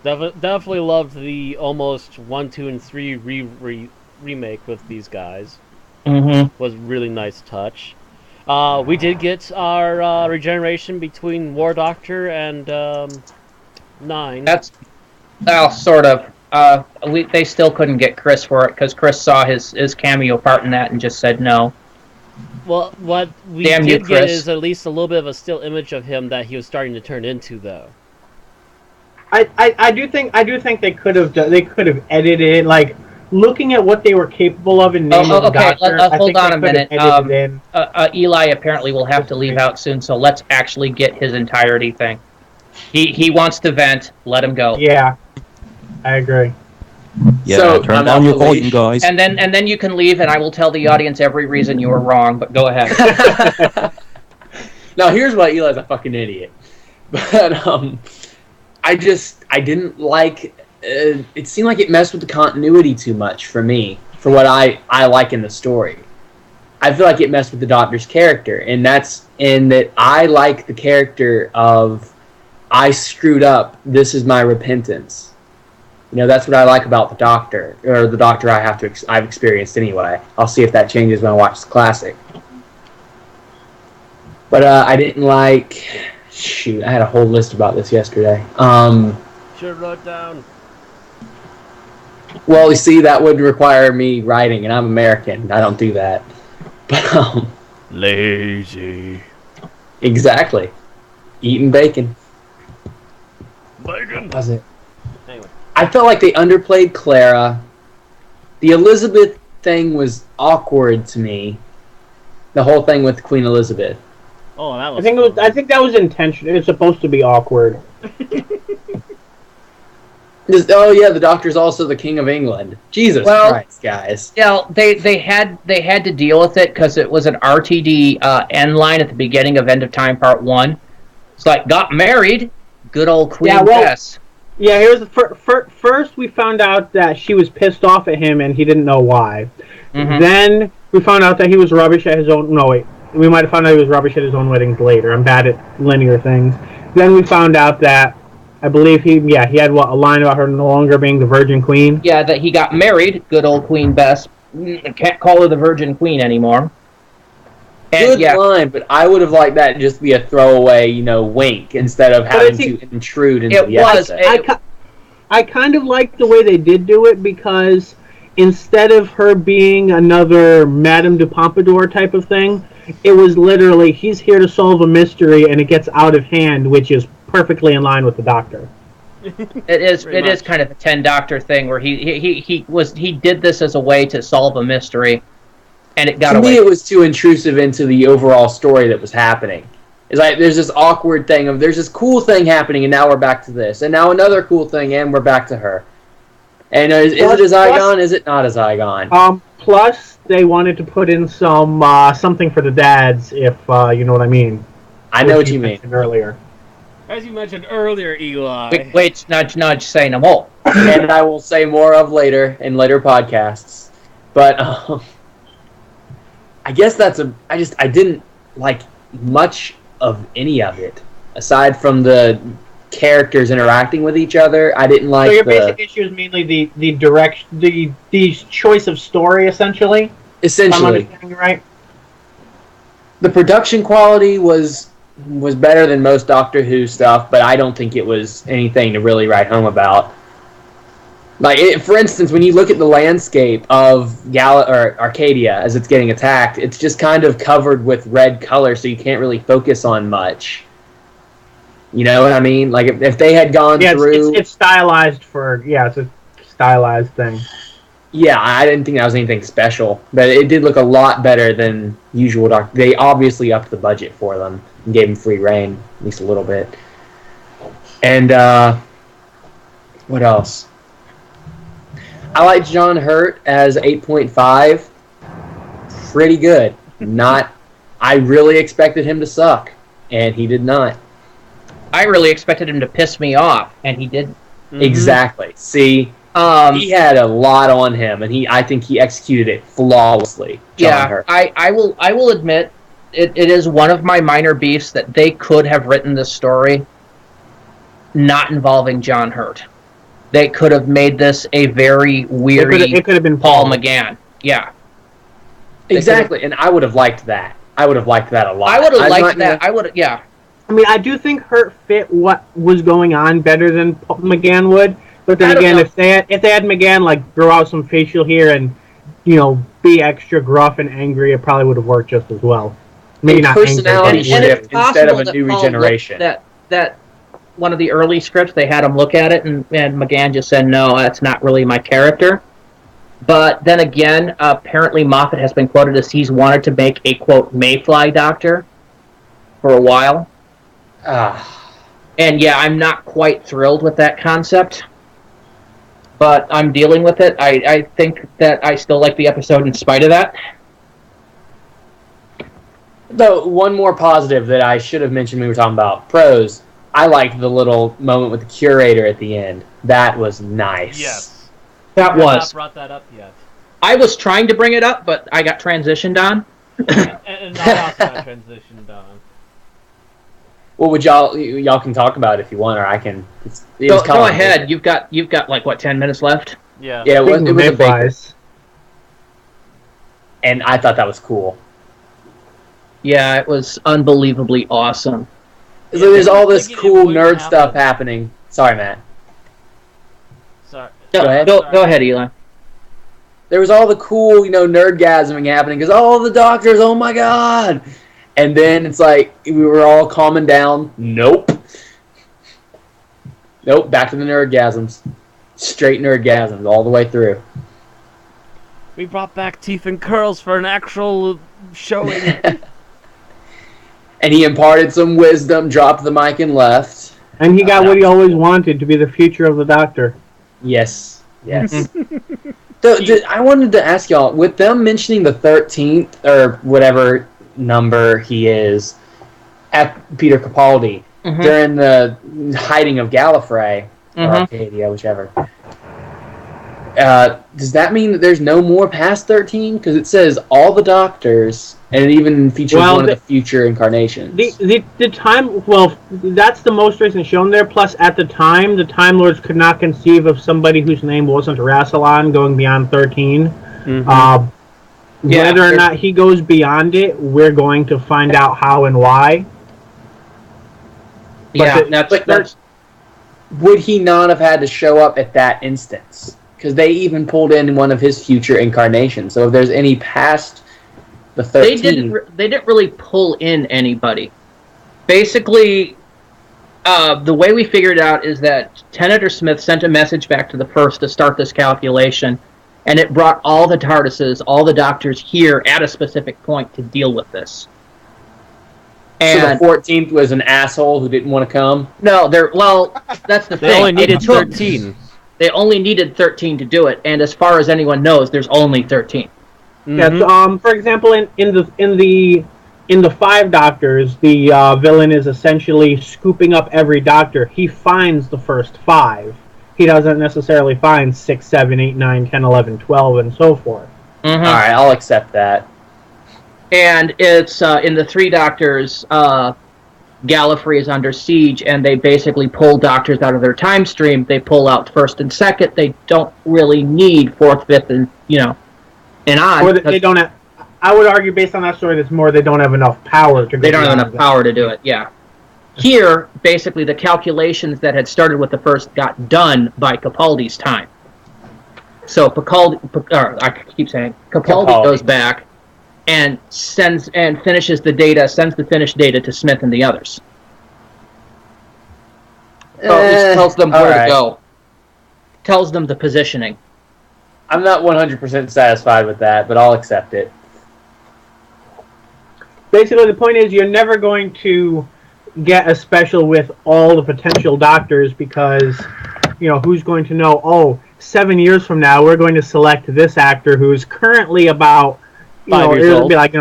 Definitely loved the almost 1, 2, and 3 remake with these guys. Mm-hmm. Was a really nice touch. We did get our regeneration between War Doctor and 9. That's sort of. They still couldn't get Chris for it because Chris saw his cameo part in that and just said no. Well, what we Damn did you, get Chris. is at least a little bit of a still image of him that he was starting to turn into, though. I do think they could have edited it, like looking at what they were capable of in Name of the Doctor. Hold on a minute. In. Eli apparently will have to leave out soon, so let's actually get his entirety thing. He wants to vent. Let him go. Yeah, I agree. Yeah, So, turn down your volume, guys. And then you can leave, and I will tell the audience every reason you were wrong. But go ahead. Now, here's why Eli's a fucking idiot. But I didn't like. It seemed like it messed with the continuity too much for me, for what I like in the story. I feel like it messed with the Doctor's character, and that's in that I like the character of I screwed up. This is my repentance. That's what I like about the Doctor, or the Doctor I've experienced anyway. I'll see if that changes when I watch the classic. But I didn't like. Shoot, I had a whole list about this yesterday. Should have wrote down. Well, you see, that would require me writing, and I'm American. I don't do that. But Lazy. Exactly. Eating bacon. Bacon. Was it? Anyway. I felt like they underplayed Clara. The Elizabeth thing was awkward to me. The whole thing with Queen Elizabeth. Oh, that was. I think that was intentional. It's supposed to be awkward. Oh yeah, the Doctor's also the King of England. Jesus Christ, guys. Yeah, they had to deal with it because it was an RTD end line at the beginning of End of Time Part 1. It's like, got married, good old Queen Bess. Yeah, here's the first we found out that she was pissed off at him and he didn't know why. Mm-hmm. Then we found out that he was rubbish at his own. No, wait. We might have found out he was rubbish at his own weddings later. I'm bad at linear things. Then we found out that I believe he had a line about her no longer being the Virgin Queen. Yeah, that he got married, good old Queen Bess. Can't call her the Virgin Queen anymore. And, good line, but I would have liked that just be a throwaway, wink instead of having to intrude into the episode. I kind of liked the way they did do it because instead of her being another Madame de Pompadour type of thing, it was literally he's here to solve a mystery and it gets out of hand, which is perfectly in line with the Doctor. It is kind of a 10 Doctor thing where he did this as a way to solve a mystery, and it got away. To me, it was too intrusive into the overall story that was happening. It's like there's this awkward thing of there's this cool thing happening, and now we're back to this, and now another cool thing, and we're back to her. And is it a Zygon? Is it not a Zygon? Plus, they wanted to put in some something for the dads, if you know what I mean. I know what you mean. Earlier. As you mentioned earlier, Eli. Which, nudge, nudge, say no more. And I will say more of later in later podcasts. But I guess I didn't like much of any of it aside from the characters interacting with each other. I didn't like. So your basic issue is mainly the direction, the choice of story, essentially. Essentially, if I'm understanding right. The production quality was better than most Doctor Who stuff, but I don't think it was anything to really write home about. Like, for instance, when you look at the landscape of Arcadia as it's getting attacked, it's just kind of covered with red color, so you can't really focus on much. You know what I mean? Like, if they had gone through... it's stylized it's a stylized thing. Yeah, I didn't think that was anything special, but it did look a lot better than usual Doctor. They obviously upped the budget for them and gave them free reign, at least a little bit. And, what else? I liked John Hurt as 8.5. Pretty good. I really expected him to suck, and he did not. I really expected him to piss me off, and he didn't. Mm-hmm. Exactly. See, he had a lot on him, and I think he executed it flawlessly. John Hurt. I will admit, it is one of my minor beefs that they could have written this story not involving John Hurt. They could have made this a very weary... It could have been Paul McGann. Yeah. Exactly, and I would have liked that. I would have liked that a lot. I would have liked that. Yeah. I mean, I do think Hurt fit what was going on better than Paul McGann would. But then again, if they had McGann like grow out some facial hair and be extra gruff and angry, it probably would have worked just as well. Maybe not personality shift instead of a new regeneration. That one of the early scripts, they had him look at it, and McGann just said, no, that's not really my character. But then again, apparently Moffat has been quoted as he's wanted to make a, quote, Mayfly Doctor for a while. And yeah, I'm not quite thrilled with that concept. But I'm dealing with it. I think that I still like the episode in spite of that. Though, one more positive that I should have mentioned when we were talking about pros, I liked the little moment with the curator at the end. That was nice. Yes. That was. I have not brought that up yet. I was trying to bring it up, but I got transitioned on. and I also got transitioned on. Well, would y'all can talk about it if you want, or I can. Go ahead. You've got like what, 10 minutes left? Yeah. Yeah, it was a big. And I thought that was cool. Yeah, it was unbelievably awesome. So there's all this cool nerd stuff happening. Sorry, Matt. Sorry. Go ahead, Eli. There was all the cool, nerdgasming happening because all the doctors, oh my god! And then it's like we were all calming down. Nope, back to the nerdgasms. Straight nerdgasms all the way through. We brought back teeth and curls for an actual showing. And he imparted some wisdom, dropped the mic, and left. And he got what he always wanted, to be the future of the Doctor. Yes. So, I wanted to ask y'all, with them mentioning the 13th, or whatever number he is, at Peter Capaldi, during the hiding of Gallifrey, or Arcadia, whichever, does that mean that there's no more past 13? Because it says all the Doctors, and it even features one of the future incarnations. The time, well, that's the most recent shown there, plus at the time, the Time Lords could not conceive of somebody whose name wasn't Rassilon going beyond 13. Whether or not he goes beyond it, we're going to find out how and why. But would he not have had to show up at that instance? Because they even pulled in one of his future incarnations. So if there's any past the 13... They didn't really pull in anybody. Basically, the way we figured it out is that Tennant or Smith sent a message back to the First to start this calculation, and it brought all the TARDISes, all the Doctors here at a specific point to deal with this. And so the 14th was an asshole who didn't want to come? No, that's the thing. They only needed 13. They only needed 13 to do it, and as far as anyone knows, there's only 13. Mm-hmm. Yeah. So, for example, in the Five Doctors, the villain is essentially scooping up every doctor. He finds the first 5. He doesn't necessarily find 6, 7, 8, 9, 10, 11, 12, and so forth. Mm-hmm. All right, I'll accept that. And it's in the Three Doctors, Gallifrey is under siege, and they basically pull doctors out of their time stream. They pull out first and second. They don't really need fourth, fifth, and on. Or they don't have. I would argue, based on that story, that's more they don't have enough power to. They don't have enough power to do it. Yeah. Here, basically, the calculations that had started with the first got done by Capaldi's time. So Capaldi goes back and finishes the data, sends the finished data to Smith and the others. So it tells them where to go. Tells them the positioning. I'm not 100% satisfied with that, but I'll accept it. Basically, the point is you're never going to get a special with all the potential doctors because, who's going to know, 7 years from now, we're going to select this actor who's currently about, 5 years old. Be like,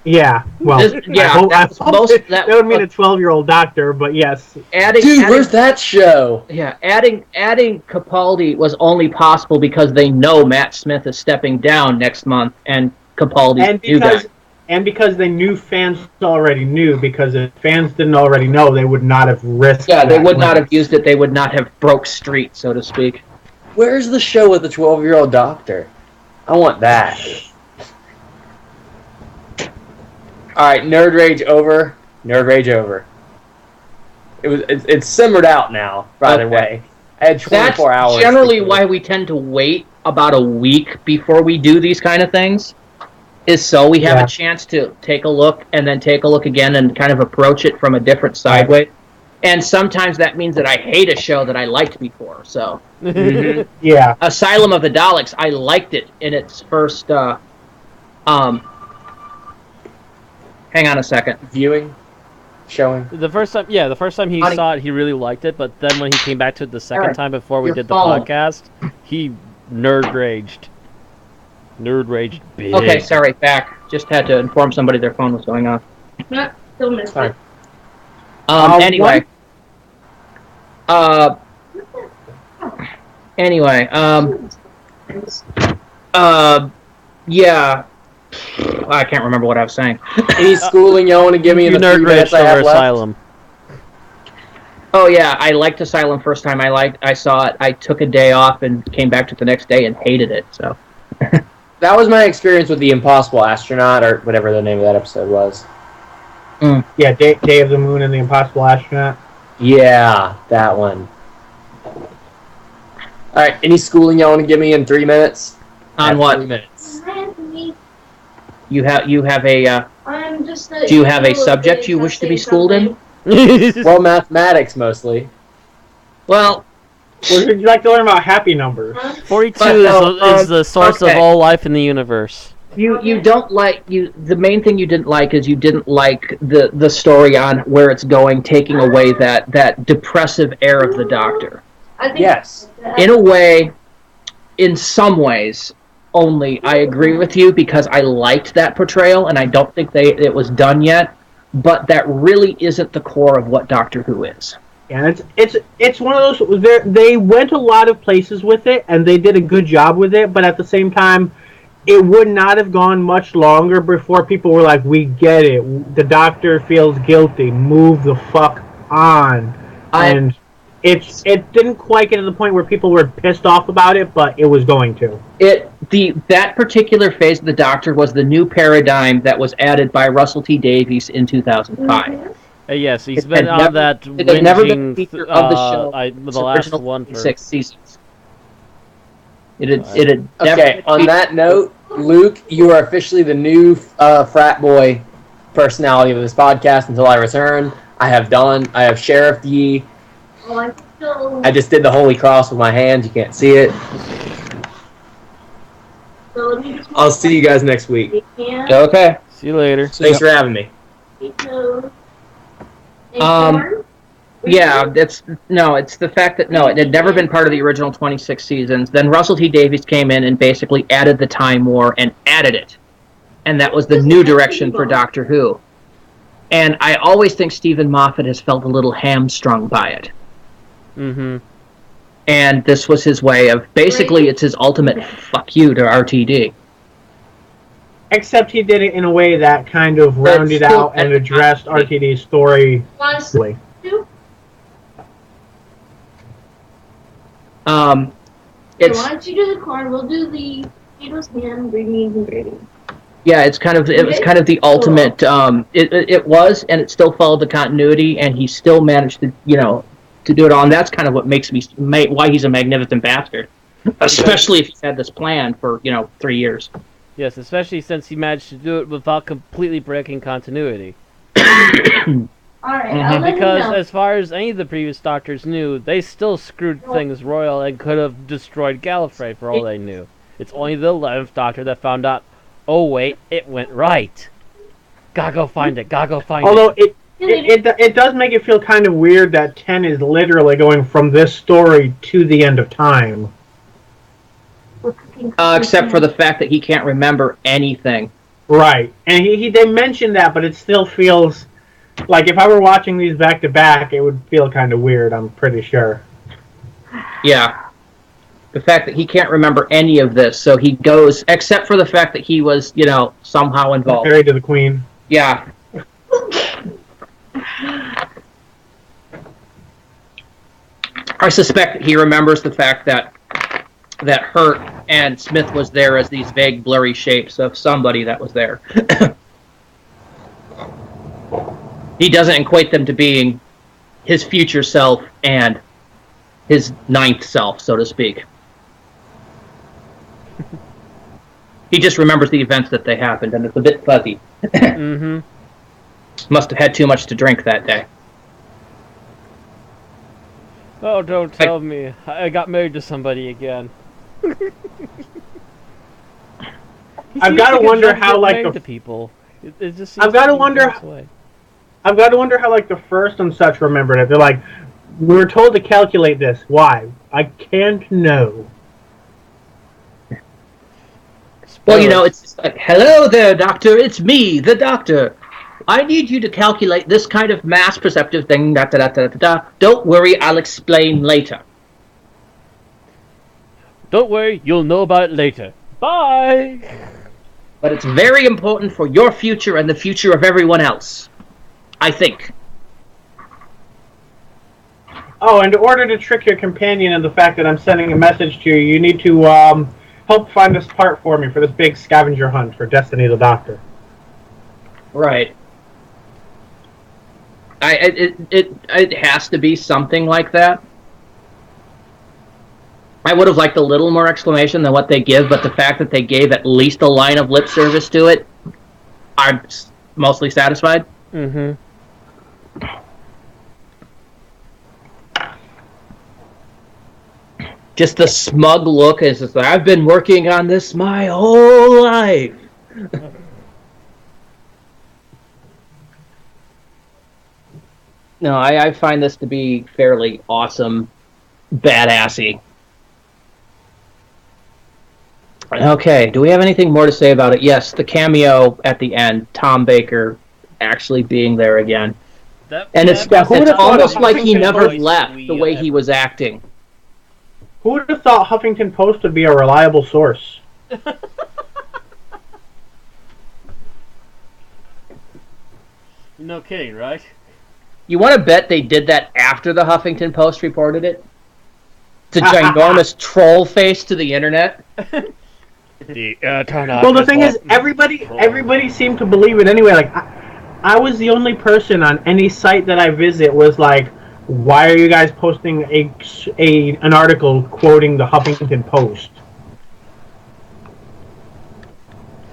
yeah, well, that would mean a 12-year-old doctor, but yes. Where's that show? Yeah, adding Capaldi was only possible because they know Matt Smith is stepping down next month, and Capaldi knew that. And because they knew fans already knew, because if fans didn't already know, they would not have risked it. Yeah, they would not have used it. They would not have broke street, so to speak. Where's the show with the 12-year-old doctor? I want that. Alright, Nerd Rage over. Nerd Rage over. It's simmered out now, by the way. I had 24 hours. That's generally why we tend to wait about a week before we do these kind of things. Is so we have a chance to take a look and then take a look again and kind of approach it from a different sideway. And sometimes that means that I hate a show that I liked before. So, yeah, Asylum of the Daleks, I liked it in its first. Hang on a second. Showing. The first time he saw it, he really liked it. But then when he came back to it the second time before we did the podcast, he nerd raged. Nerd raged big. Okay, sorry, back. Just had to inform somebody their phone was going off. Still missed it. Anyway. Yeah. I can't remember what I was saying. Any schooling you want to give me in the nerd 3 minutes I have left? Asylum. Oh yeah, I liked Asylum first time I saw it. I took a day off and came back to it the next day and hated it. So. That was my experience with The Impossible Astronaut, or whatever the name of that episode was. Yeah, Day of the Moon and The Impossible Astronaut. Yeah, that one. Alright, any schooling y'all want to give me in 3 minutes? On what? 3 minutes. You have a do you have a subject you wish to be schooled in? Well, mathematics mostly. Well, would you like to learn about happy numbers? 42 is the source of all life in the universe. You don't like the main thing you didn't like is you didn't like the story on where it's going, taking away that depressive air of the Doctor. Yes. In a way, in some ways only, I agree with you because I liked that portrayal and I don't think it was done yet, but that really isn't the core of what Doctor Who is. Yeah, it's one of those. They went a lot of places with it, and they did a good job with it. But at the same time, it would not have gone much longer before people were like, "We get it. The Doctor feels guilty. Move the fuck on." And it didn't quite get to the point where people were pissed off about it, but it was going to. That particular phase of the Doctor was the new paradigm that was added by Russell T Davies in 2005. Yes, he's been on that whinging, it had never been a feature of the show. The last one for 6 seasons. It had okay, on that note, Luke, you are officially the new frat boy personality of this podcast until I return. I have Sheriff D. I just did the Holy Cross with my hands. You can't see it. I'll see you guys next week. Okay. See you later. Thanks for having me. Yeah, it's the fact that it had never been part of the original 26 seasons. Then Russell T Davies came in and basically added the Time War and added it, and that was the new direction for Doctor Who. And I always think Stephen Moffat has felt a little hamstrung by it. Mm-hmm. And this was his way of basically it's his ultimate fuck you to RTD. Except he did it in a way that kind of rounded out and addressed RTD's story. It's why don't you do the corn? We'll do the potatoes, ham, green beans, and gravy. Yeah, it was kind of the ultimate. It was, and it still followed the continuity, and he still managed to do it all. And that's kind of what makes why he's a magnificent bastard, especially if he's had this plan for 3 years. Yes, especially since he managed to do it without completely breaking continuity. Alright, because as far as any of the previous Doctors knew, they still screwed things royal and could have destroyed Gallifrey for all they knew. It's only the 11th Doctor that found out, oh wait, it went right. Gotta go find it, Although it does make it feel kind of weird that 10 is literally going from this story to the end of time. Except for the fact that he can't remember anything. Right. And they mentioned that, but it still feels like if I were watching these back to back, it would feel kind of weird, I'm pretty sure. Yeah. The fact that he can't remember any of this, so he goes, except for the fact that he was, somehow involved. Married to the Queen. Yeah. I suspect that he remembers the fact that Hurt and Smith was there as these vague, blurry shapes of somebody that was there. He doesn't equate them to being his future self and his ninth self, so to speak. He just remembers the events that they happened, and it's a bit fuzzy. Mm-hmm. Must have had too much to drink that day. Oh, don't tell me. I got married to somebody again. I've got to wonder how, like, the people. It just I've got to wonder. I've got to wonder how, like, the first and such remembered it. They're like, we were told to calculate this. Why? I can't know. Well, it's just like, hello there, Doctor. It's me, the Doctor. I need you to calculate this kind of mass perceptive thing. Da, da, da, da, da, da. Don't worry, I'll explain later. Don't worry, you'll know about it later. Bye! But it's very important for your future and the future of everyone else. I think. Oh, and in order to trick your companion in the fact that I'm sending a message to you, you need to help find this part for me for this big scavenger hunt for Destiny the Doctor. Right. It has to be something like that. I would have liked a little more explanation than what they give, but the fact that they gave at least a line of lip service to it, I'm mostly satisfied. Mm-hmm. Just the smug look is just like, I've been working on this my whole life. No, I find this to be fairly awesome, badassy. Okay, do we have anything more to say about it? Yes, the cameo at the end, Tom Baker actually being there again. It's almost like he never left the way he was acting. Who would have thought Huffington Post would be a reliable source? No kidding, right? You want to bet they did that after the Huffington Post reported it? It's a ginormous troll face to the internet. Well, the thing is, everybody seemed to believe it anyway. Like, I was the only person on any site that I visit was like, why are you guys posting an article quoting the Huffington Post?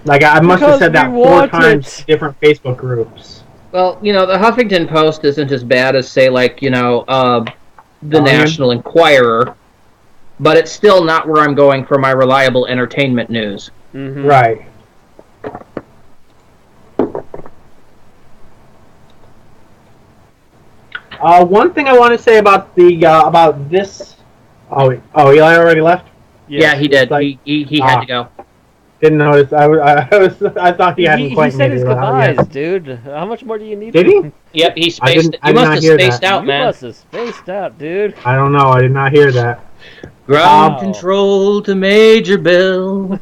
Like, I must have said that 4 times in different Facebook groups. Well, the Huffington Post isn't as bad as, say, like, the National Enquirer, but it's still not where I'm going for my reliable entertainment news. Mm-hmm. Right. One thing I want to say about the about this. Eli already left. Yeah, he did. Like, He had to go. Didn't notice. I thought he hadn't quite he said made his it. goodbyes, dude. How much more do you need? Did he? Yep, he I spaced. didn't. I You did must not have hear spaced that. out, You man. must have spaced out, dude. I don't know. I did not hear that. Ground Wow. control to Major Bill.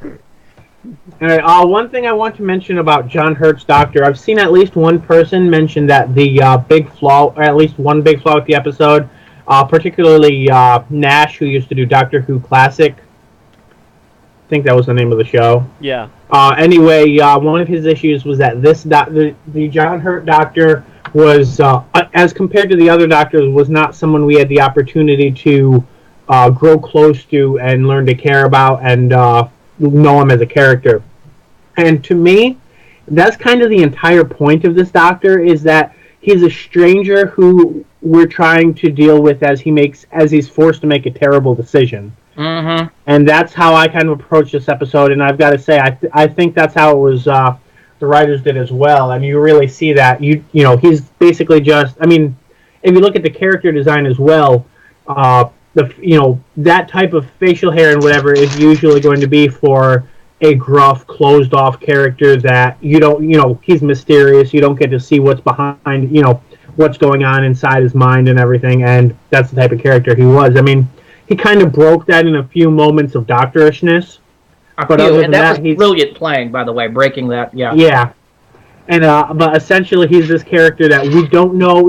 All right, one thing I want to mention about John Hurt's Doctor, I've seen at least one person mention that the big flaw, or at least one big flaw with the episode, particularly Nash, who used to do Doctor Who Classic. I think that was the name of the show. Yeah. Anyway, one of his issues was that the John Hurt Doctor was, as compared to the other Doctors, was not someone we had the opportunity to grow close to and learn to care about and know him as a character. And to me, that's kind of the entire point of this Doctor, is that he's a stranger who we're trying to deal with as he's forced to make a terrible decision. Mm-hmm. And that's how I kind of approach this episode. And I've got to say, I think that's how it was. The writers did as well. And you really see that. You know, he's basically just. I mean, if you look at the character design as well, that type of facial hair and whatever is usually going to be for a gruff, closed-off character that he's mysterious. You don't get to see what's behind, what's going on inside his mind and everything. And that's the type of character he was. I mean, he kind of broke that in a few moments of doctorishness. But other than that was brilliant playing, by the way, breaking that. Yeah. Yeah. And but essentially, he's this character that we don't know.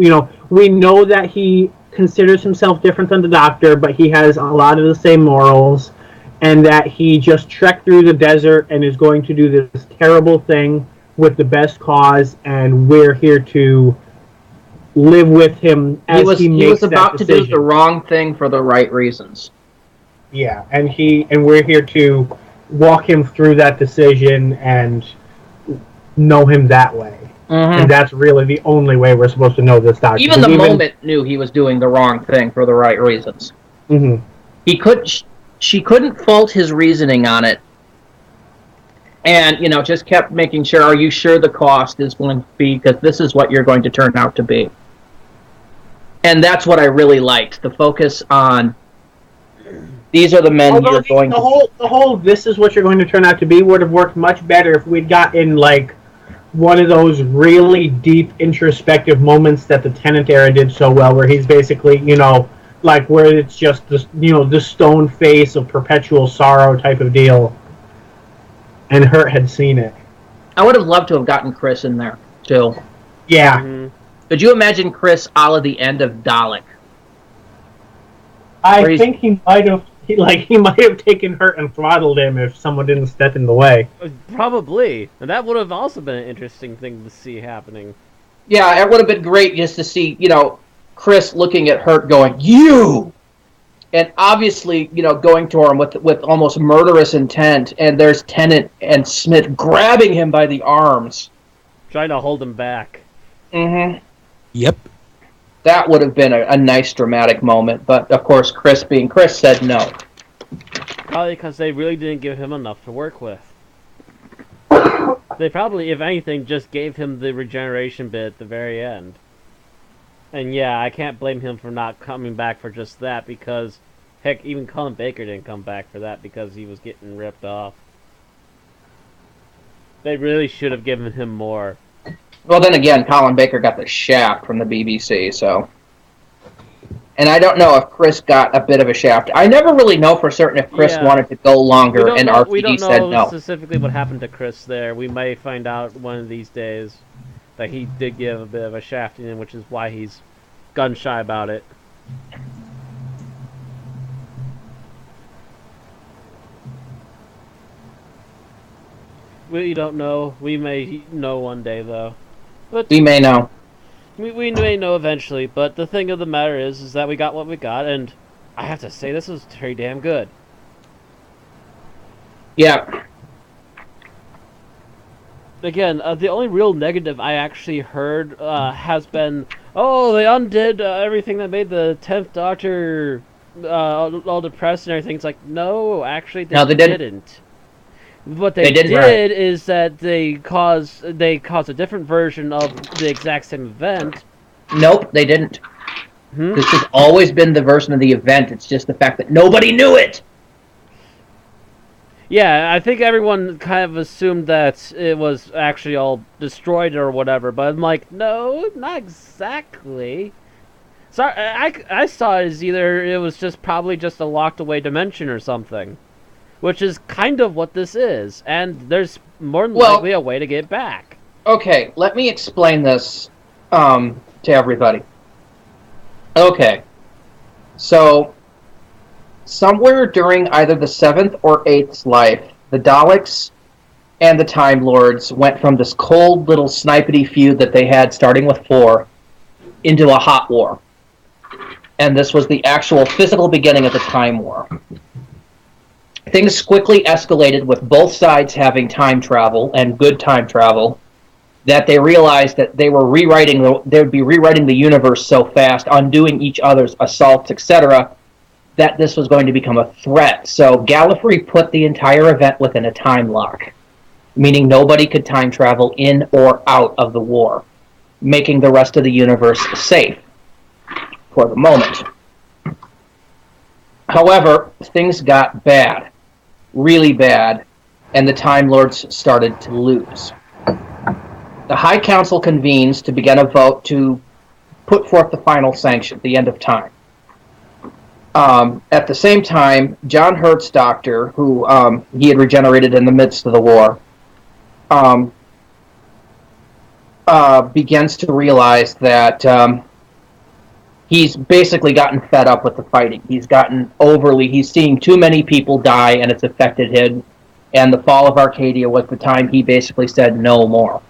We know that he considers himself different than the Doctor, but he has a lot of the same morals, and that he just trekked through the desert and is going to do this terrible thing with the best cause, and we're here to live with him as he makes that decision. He was about to do the wrong thing for the right reasons. Yeah, and we're here to walk him through that decision and know him that way. Mm-hmm. And that's really the only way we're supposed to know this Doctor. Even the moment knew he was doing the wrong thing for the right reasons. Mm-hmm. She couldn't fault his reasoning on it. And, just kept making sure, are you sure the cost is going to be, because this is what you're going to turn out to be. And that's what I really liked, the focus on, these are the men you're going to... The whole this is what you're going to turn out to be would have worked much better if we'd gotten, one of those really deep introspective moments that the Tennant era did so well, where he's basically, where it's just this, the stone face of perpetual sorrow type of deal. And Hurt had seen it. I would have loved to have gotten Chris in there, too. Yeah. Mm-hmm. Could you imagine Chris a la the end of Dalek? I think he might have taken Hurt and throttled him if someone didn't step in the way. Probably. And that would have also been an interesting thing to see happening. Yeah, it would have been great just to see, Chris looking at Hurt going, "You!" And obviously, going to him with almost murderous intent, and there's Tennant and Smith grabbing him by the arms. Trying to hold him back. Mm-hmm. Yep. That would have been a nice dramatic moment, but of course, Chris being Chris said no. Probably because they really didn't give him enough to work with. They probably, if anything, just gave him the regeneration bit at the very end. And yeah, I can't blame him for not coming back for just that, because, heck, even Colin Baker didn't come back for that because he was getting ripped off. They really should have given him more. Well, then again, Colin Baker got the shaft from the BBC, so... And I don't know if Chris got a bit of a shaft. I never really know for certain if Chris wanted to go longer, and RTD said no. We don't know specifically what happened to Chris there. We may find out one of these days that he did give a bit of a shaft in, which is why he's gun-shy about it. We don't know. We may know one day, though. But we may know. We may know eventually, but the thing of the matter is that we got what we got, and I have to say, this was very damn good. Yeah. Again, the only real negative I actually heard has been, oh, they undid everything that made the 10th Doctor all depressed and everything. It's like, no, actually, they didn't. What they did is that they caused a different version of the exact same event. Nope, they didn't. This has always been the version of the event. It's just the fact that nobody knew it. Yeah, I think everyone kind of assumed that it was actually all destroyed or whatever, but I'm like, no, not exactly. So I saw it as either it was just probably just a locked away dimension or something, which is kind of what this is, and there's more than likely a way to get back. Okay, let me explain this to everybody. Okay, so somewhere during either the 7th or 8th life, the Daleks and the Time Lords went from this cold little snipety feud that they had starting with 4 into a hot war. And this was the actual physical beginning of the Time War. Things quickly escalated with both sides having time travel, and good time travel, that they realized that they would be rewriting the universe so fast, undoing each other's assaults, etc., that this was going to become a threat. So Gallifrey put the entire event within a time lock, meaning nobody could time travel in or out of the war, making the rest of the universe safe for the moment. However, things got bad, really bad, and the Time Lords started to lose. The High Council convenes to begin a vote to put forth the final sanction, the end of time. At the same time, John Hurt's doctor, who he had regenerated in the midst of the war, begins to realize that he's basically gotten fed up with the fighting. He's seeing too many people die, and it's affected him. And the fall of Arcadia was the time he basically said no more.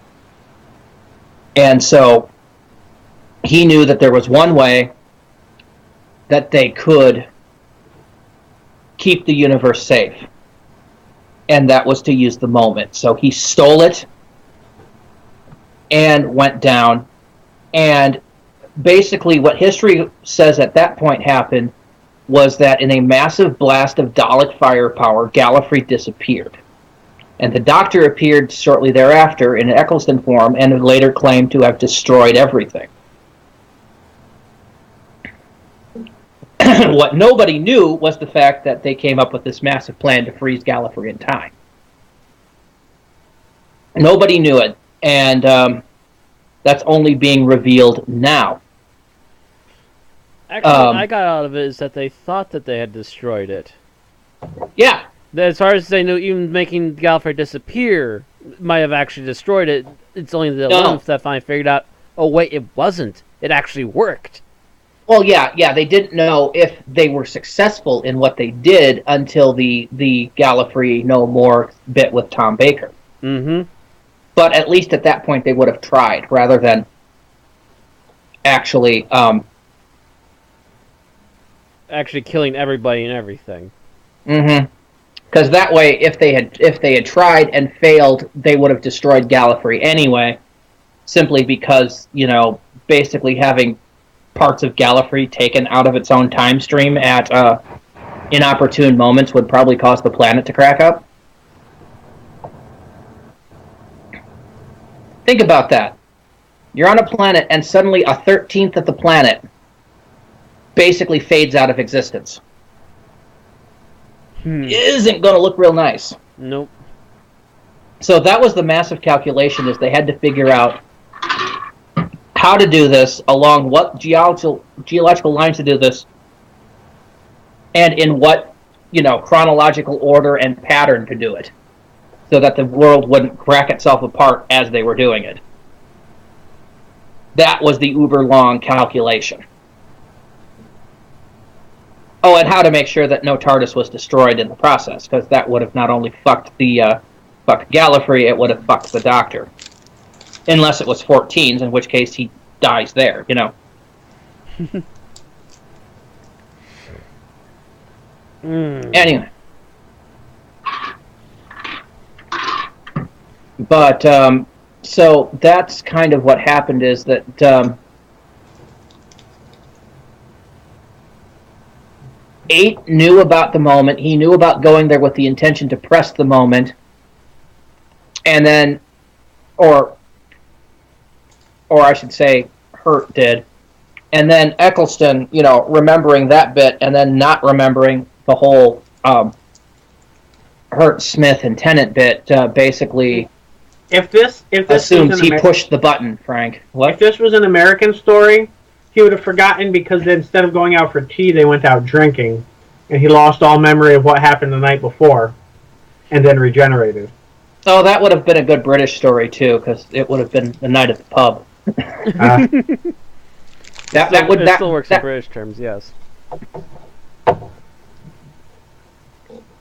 And so he knew that there was one way that they could keep the universe safe, and that was to use the moment. So he stole it and went down, and basically what history says at that point happened was that in a massive blast of Dalek firepower, Gallifrey disappeared. And the Doctor appeared shortly thereafter in Eccleston form and later claimed to have destroyed everything. What nobody knew was the fact that they came up with this massive plan to freeze Gallifrey in time. Nobody knew it, and that's only being revealed now. Actually, what I got out of it is that they thought that they had destroyed it. Yeah. As far as they knew, even making Gallifrey disappear might have actually destroyed it. It's only the 11th that finally figured out, oh wait, it wasn't. It actually worked. Well, yeah, they didn't know if they were successful in what they did until the Gallifrey No More bit with Tom Baker. Mm-hmm. But at least at that point they would have tried, rather than actually killing everybody and everything. Mm-hmm. Because that way, if they had tried and failed, they would have destroyed Gallifrey anyway, simply because, basically having parts of Gallifrey taken out of its own time stream at inopportune moments would probably cause the planet to crack up. Think about that. You're on a planet, and suddenly a 13th of the planet basically fades out of existence. Isn't going to look real nice. Nope. So that was the massive calculation, is they had to figure out how to do this, along what geological lines to do this, and in what, chronological order and pattern to do it, so that the world wouldn't crack itself apart as they were doing it. That was the uber-long calculation. Oh, and how to make sure that no TARDIS was destroyed in the process, because that would have not only fucked Gallifrey, it would have fucked the Doctor. Unless it was 14s, in which case he dies there, Anyway. But, so that's kind of what happened, is that 8 knew about the moment. He knew about going there with the intention to press the moment. And then, or I should say, Hurt did. And then Eccleston, remembering that bit and then not remembering the whole Hurt, Smith, and Tennant bit, basically If this assumes he pushed the button, Frank. What? If this was an American story, he would have forgotten because instead of going out for tea, they went out drinking. And he lost all memory of what happened the night before and then regenerated. Oh, that would have been a good British story, too, because it would have been the night at the pub. That still works in British terms, yes.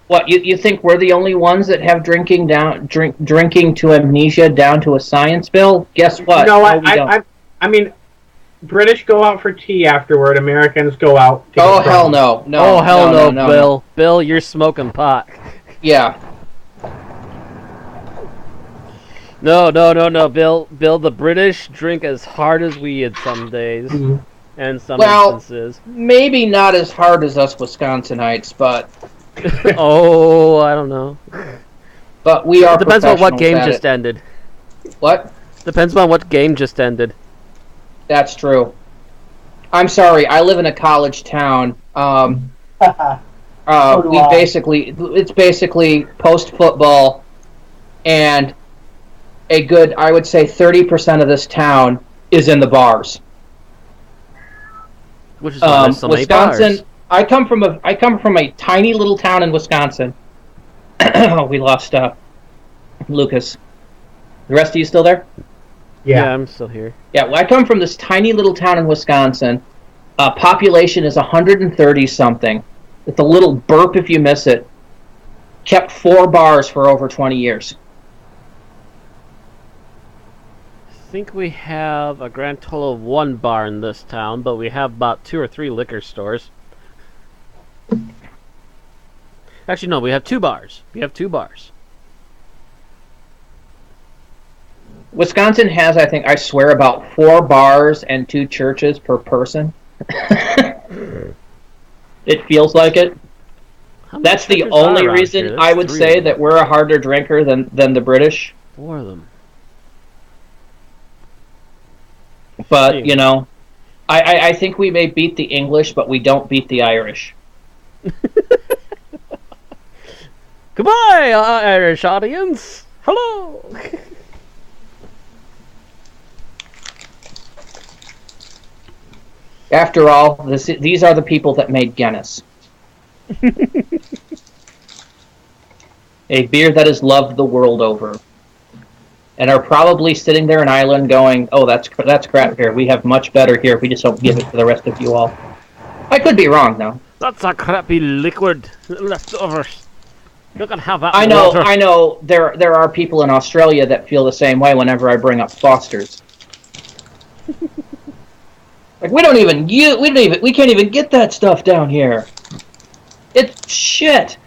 What, you think we're the only ones that have drinking to amnesia down to a science, Bill? Guess what? No, I mean, British go out for tea afterward. Americans go out. Oh hell no! Oh hell no, Bill! Bill, you're smoking pot. Yeah. No, Bill. The British drink as hard as we did some days, and some instances. Maybe not as hard as us Wisconsinites, but. Oh, I don't know. But we are. Depends on what game just ended. What? Depends on what game just ended. That's true. I'm sorry. I live in a college town. It's basically post football, and a good, I would say, 30% of this town is in the bars. Which is why there's so many bars. I come from a tiny little town in Wisconsin. We lost Lucas. The rest of you still there? Yeah, I'm still here. Yeah, well, I come from this tiny little town in Wisconsin. Population is 130 something. It's a little burp if you miss it. Kept 4 bars for over 20 years. I think we have a grand total of 1 bar in this town, but we have about 2 or 3 liquor stores. Actually, no, we have 2 bars. Wisconsin has, I swear, about 4 bars and 2 churches per person. It feels like it. That's the only reason I would say that we're a harder drinker than the British. 4 of them. But, I think we may beat the English, but we don't beat the Irish. Goodbye, Irish audience. Hello. After all, these are the people that made Guinness. A beer that is loved the world over. And are probably sitting there in Ireland going, oh, that's crap beer. We have much better here if we just don't give it to the rest of you all. I could be wrong, though. That's a crappy liquid leftovers. You can have that. I know. There are people in Australia that feel the same way whenever I bring up Foster's. Like we can't even get that stuff down here. It's shit.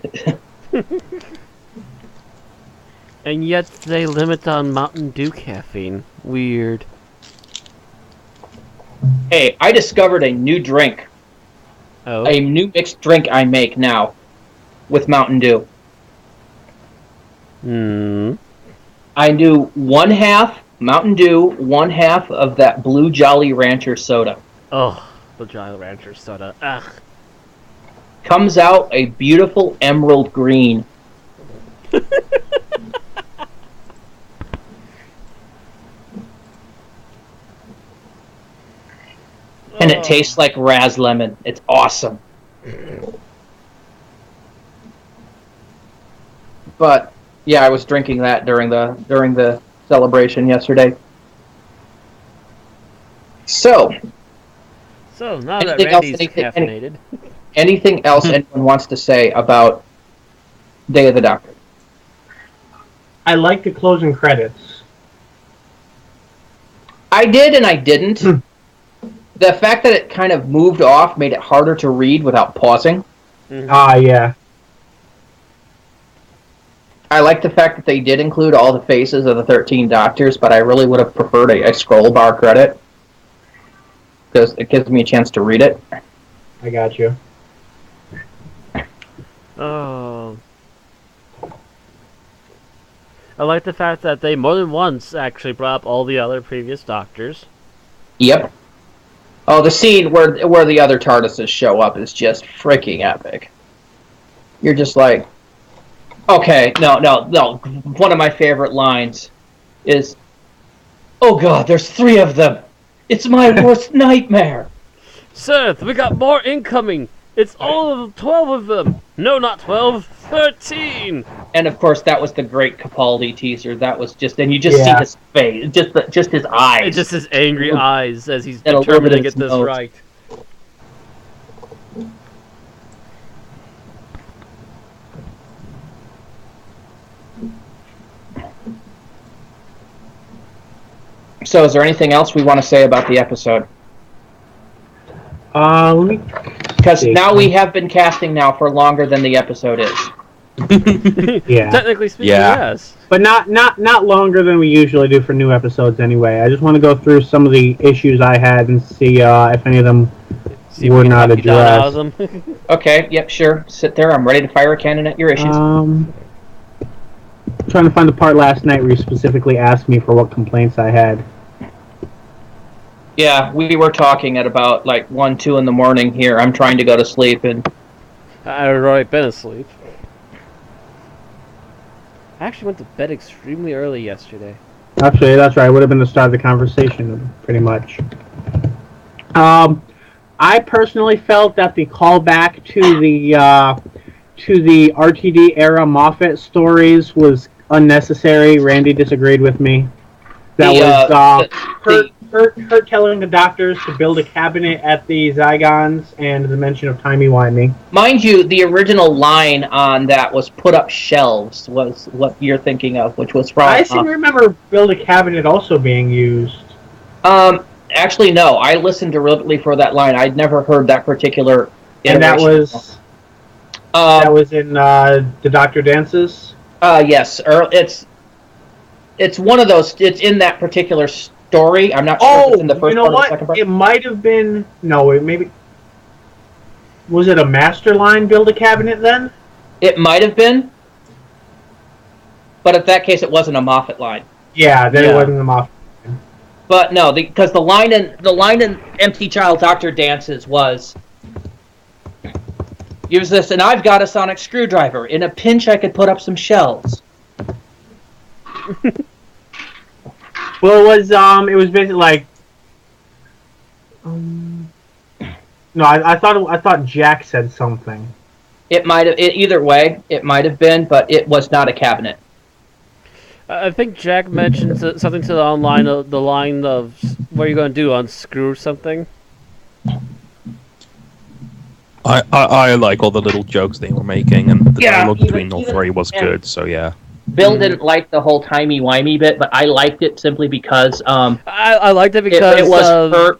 And yet they limit on Mountain Dew caffeine. Weird. Hey, I discovered a new drink. Oh. A new mixed drink I make now with Mountain Dew. I do 1/2 Mountain Dew, 1/2 of that Blue Jolly Rancher soda. Oh, Blue Jolly Rancher soda. Ugh. Comes out a beautiful emerald green. And it tastes like Raz Lemon. It's awesome. But yeah, I was drinking that during the celebration yesterday. So now that Randy's caffeinated. Anything else anyone wants to say about Day of the Doctor? I like the closing credits. I did and I didn't. The fact that it kind of moved off made it harder to read without pausing. Yeah. I like the fact that they did include all the faces of the 13 Doctors, but I really would have preferred a scroll bar credit. Because it gives me a chance to read it. I got you. Oh. I like the fact that they more than once actually brought up all the other previous Doctors. Yep. Oh, the scene where the other TARDISes show up is just freaking epic. You're just like, okay, no. One of my favorite lines is, "Oh God, there's 3 of them. It's my worst nightmare." Seth, we got more incoming. It's all of 12 of them. No, not 12, 13. And of course, that was the great Capaldi teaser. That was just, and you just see his face, just his eyes. It's just his angry eyes as he's And determined to get this right. So, is there anything else we want to say about the episode? Let me. Because now we have been casting now for longer than the episode is. Yeah. Technically speaking, yes. But not longer than we usually do for new episodes anyway. I just want to go through some of the issues I had and see if any of them were not addressed. Okay, yep, sure. Sit there. I'm ready to fire a cannon at your issues. Trying to find the part last night where you specifically asked me for what complaints I had. Yeah, we were talking at about like 1, 2 in the morning here. I'm trying to go to sleep, and I'd already been asleep. I actually went to bed extremely early yesterday. Actually, that's right. It would have been the start of the conversation, pretty much. I personally felt that the callback to the RTD era Moffat stories was unnecessary. Randy disagreed with me. That was her telling the doctors to build a cabinet at the Zygons and the mention of timey-wimey. Mind you, the original line on that was "put up shelves" was what you're thinking of, which was from... I seem to remember build a cabinet also being used. Actually, no. I listened deliberately for that line. I'd never heard that particular iteration. And that was in the Dr. Dances? Yes. It's one of those... It's in that particular story. I'm not sure if it's in the first part or the second part. It might have been... No, it maybe... Was it a master line build a cabinet then? It might have been. But in that case, it wasn't a Moffat line. Yeah, then it wasn't a Moffat line. But no, because the line in Empty Child Dr. Dances was... Use this, and I've got a sonic screwdriver. In a pinch, I could put up some shelves. Well, it was basically like... No, I thought Jack said something. It might have... Either way, it might have been, but it was not a cabinet. I think Jack mentioned something to the line of what are you going to do, unscrew something? I like all the little jokes they were making, and the dialogue between all three was good, so yeah. Bill didn't like the whole timey-wimey bit, but I liked it simply because... I liked it because... It was Hurt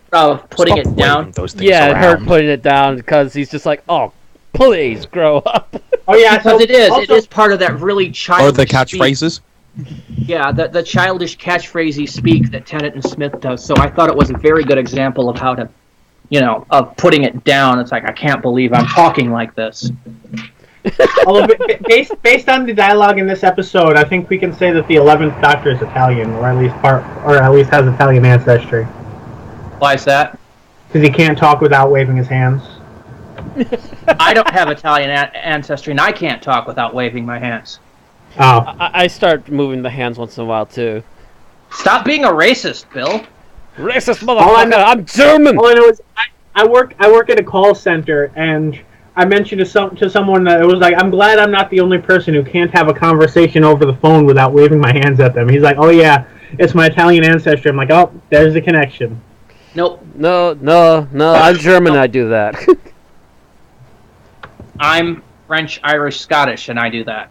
putting it down. Yeah, Hurt putting it down because he's just like, oh, please grow up. Oh yeah, because it is part of that really childish... Or the catchphrases? Yeah, the childish catchphrasey speak that Tennant and Smith does, so I thought it was a very good example of how to, of putting it down. It's like, I can't believe I'm talking like this. Although, based on the dialogue in this episode, I think we can say that the 11th Doctor is Italian, or at least has Italian ancestry. Why is that? Because he can't talk without waving his hands. I don't have Italian ancestry, and I can't talk without waving my hands. Oh. I start moving the hands once in a while, too. Stop being a racist, Bill. Racist motherfucker, I'm German! All I know is I work at a call center, and I mentioned to someone that it was like, I'm glad I'm not the only person who can't have a conversation over the phone without waving my hands at them. He's like, oh yeah, it's my Italian ancestry. I'm like, oh, there's the connection. Nope. No, I'm German, I do that. I'm French, Irish, Scottish, and I do that.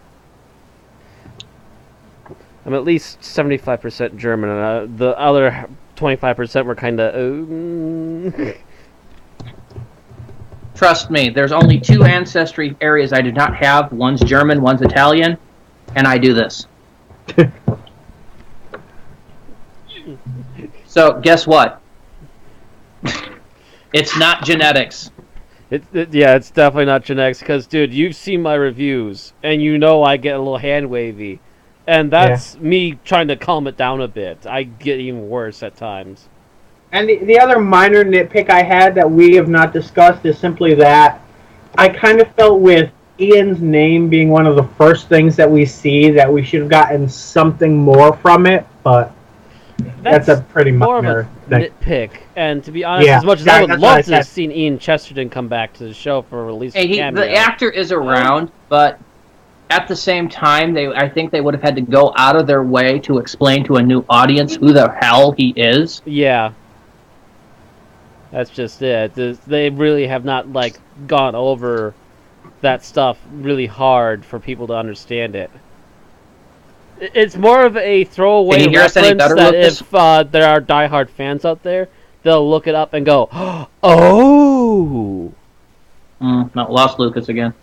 I'm at least 75% German, and the other 25% were kind of... Trust me, there's only 2 ancestry areas I do not have. One's German, one's Italian, and I do this. So, guess what? It's not genetics. It's definitely not genetics, because, dude, you've seen my reviews, and you know I get a little hand-wavy. And that's me trying to calm it down a bit. I get even worse at times. And the other minor nitpick I had that we have not discussed is simply that I kind of felt with Ian's name being one of the first things that we see that we should have gotten something more from it, but that's a pretty minor nitpick. And to be honest, as much as I would love to have seen Ian Chesterton come back to the show for a release cameo. The actor is around, but at the same time, I think they would have had to go out of their way to explain to a new audience who the hell he is. Yeah. That's just it. They really have not, gone over that stuff really hard for people to understand it. It's more of a throwaway reference that if there are diehard fans out there, they'll look it up and go, oh! Not lost Lucas again.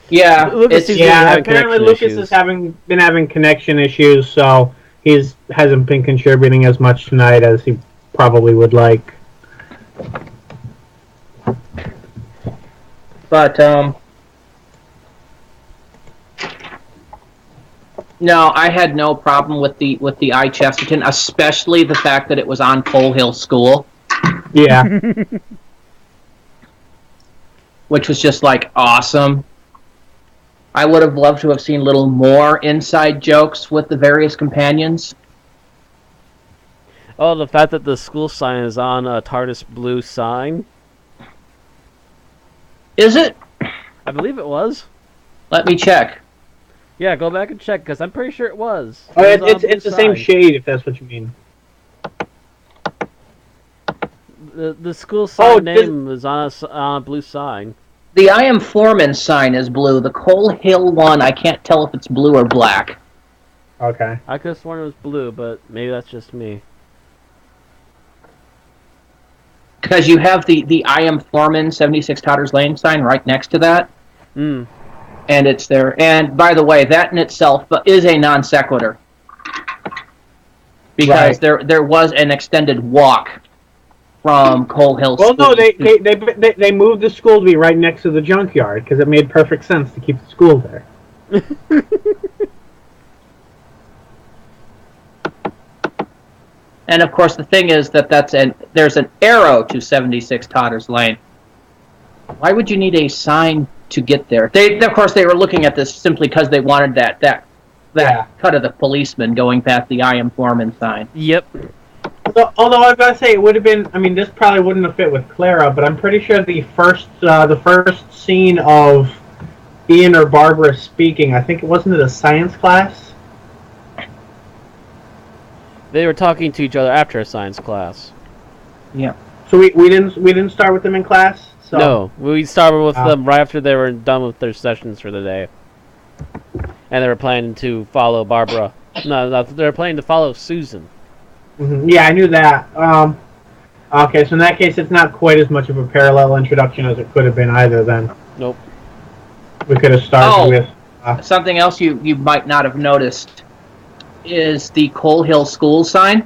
Yeah, apparently Lucas has been having connection issues, so he hasn't been contributing as much tonight as he probably would like. But no, I had no problem with the I Chesterton, especially the fact that it was on Coal Hill School. Yeah. Which was just awesome. I would have loved to have seen a little more inside jokes with the various companions. Oh, the fact that the school sign is on a TARDIS blue sign. Is it? I believe it was. Let me check. Yeah, go back and check, because I'm pretty sure it was. It's the same shade, if that's what you mean. The school sign name is on a blue sign. The I Am Foreman sign is blue. The Coal Hill one, I can't tell if it's blue or black. Okay. I could have sworn it was blue, but maybe that's just me. Because you have the I Am Foreman 76 Totters Lane sign right next to that. And it's there. And by the way, that in itself is a non sequitur. Because there was an extended walk from Coal Hill School. Well, no, they moved the school to be right next to the junkyard because it made perfect sense to keep the school there. And of course, the thing is that there's an arrow to 76 Totters Lane. Why would you need a sign to get there? Of course, they were looking at this simply because they wanted that cut of the policeman going past the I Am Foreman sign. Yep. Although I gotta say, it would have been. I mean, this probably wouldn't have fit with Clara, but I'm pretty sure the first scene of Ian or Barbara speaking, I think it wasn't a science class. They were talking to each other after a science class. Yeah. So we didn't start with them in class. So. No, we started with them right after they were done with their sessions for the day, and they were planning to follow Barbara. No, they were planning to follow Susan. Mm-hmm. Yeah, I knew that. Okay, so in that case, it's not quite as much of a parallel introduction as it could have been either. Then. Nope. We could have started with something else you might not have noticed is the Coal Hill School sign.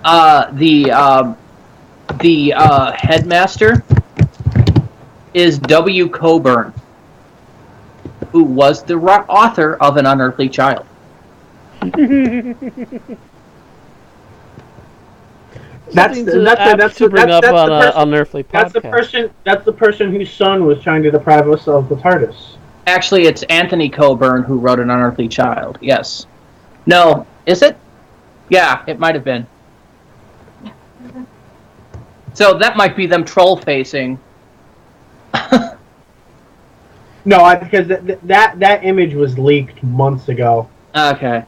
The headmaster is W. Coburn, who was the author of An Unearthly Child. That's the person whose son was trying to deprive us of the TARDIS. Actually, it's Anthony Coburn who wrote An Unearthly Child. Yes. No, is it? Yeah, it might have been. So that might be them troll-facing. No, because that image was leaked months ago. Okay.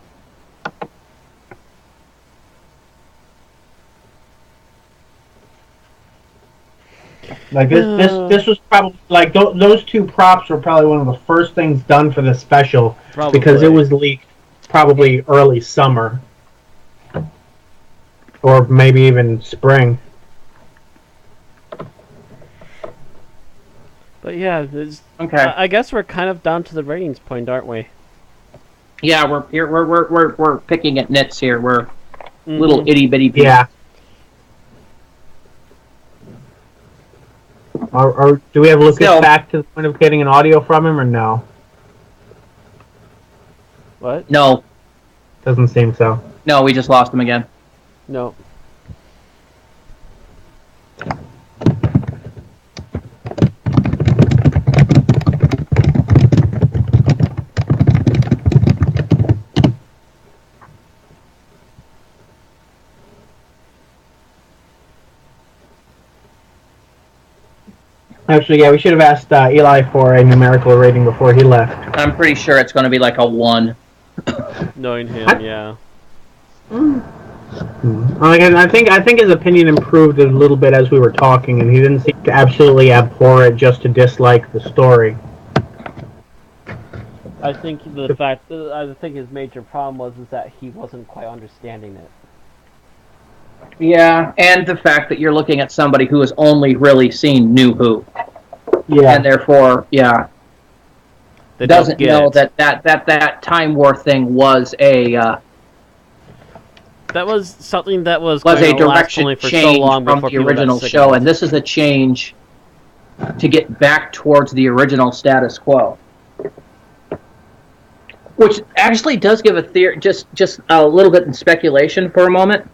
Like this was probably like those two props were probably one of the first things done for the special because it was leaked probably early summer or maybe even spring. But yeah, okay. I guess we're kind of down to the ratings point, aren't we? Yeah, we're picking at nits here. We're little itty bitty people. Yeah. Or do we have Lucas back to the point of getting an audio from him, or no? What? No. Doesn't seem so. No, we just lost him again. No. Actually, yeah, we should have asked Eli for a numerical rating before he left. I'm pretty sure it's going to be like a 1. Knowing him, yeah. I think his opinion improved a little bit as we were talking, and he didn't seem to absolutely abhor it just to dislike the story. I think his major problem was that he wasn't quite understanding it. Yeah, and the fact that you're looking at somebody who has only really seen New Who. Yeah. And therefore, yeah, doesn't know that Time War thing was a... that was something that was a direction change from the original show, and this is a change to get back towards the original status quo. Which actually does give a theory, just a little bit in speculation for a moment,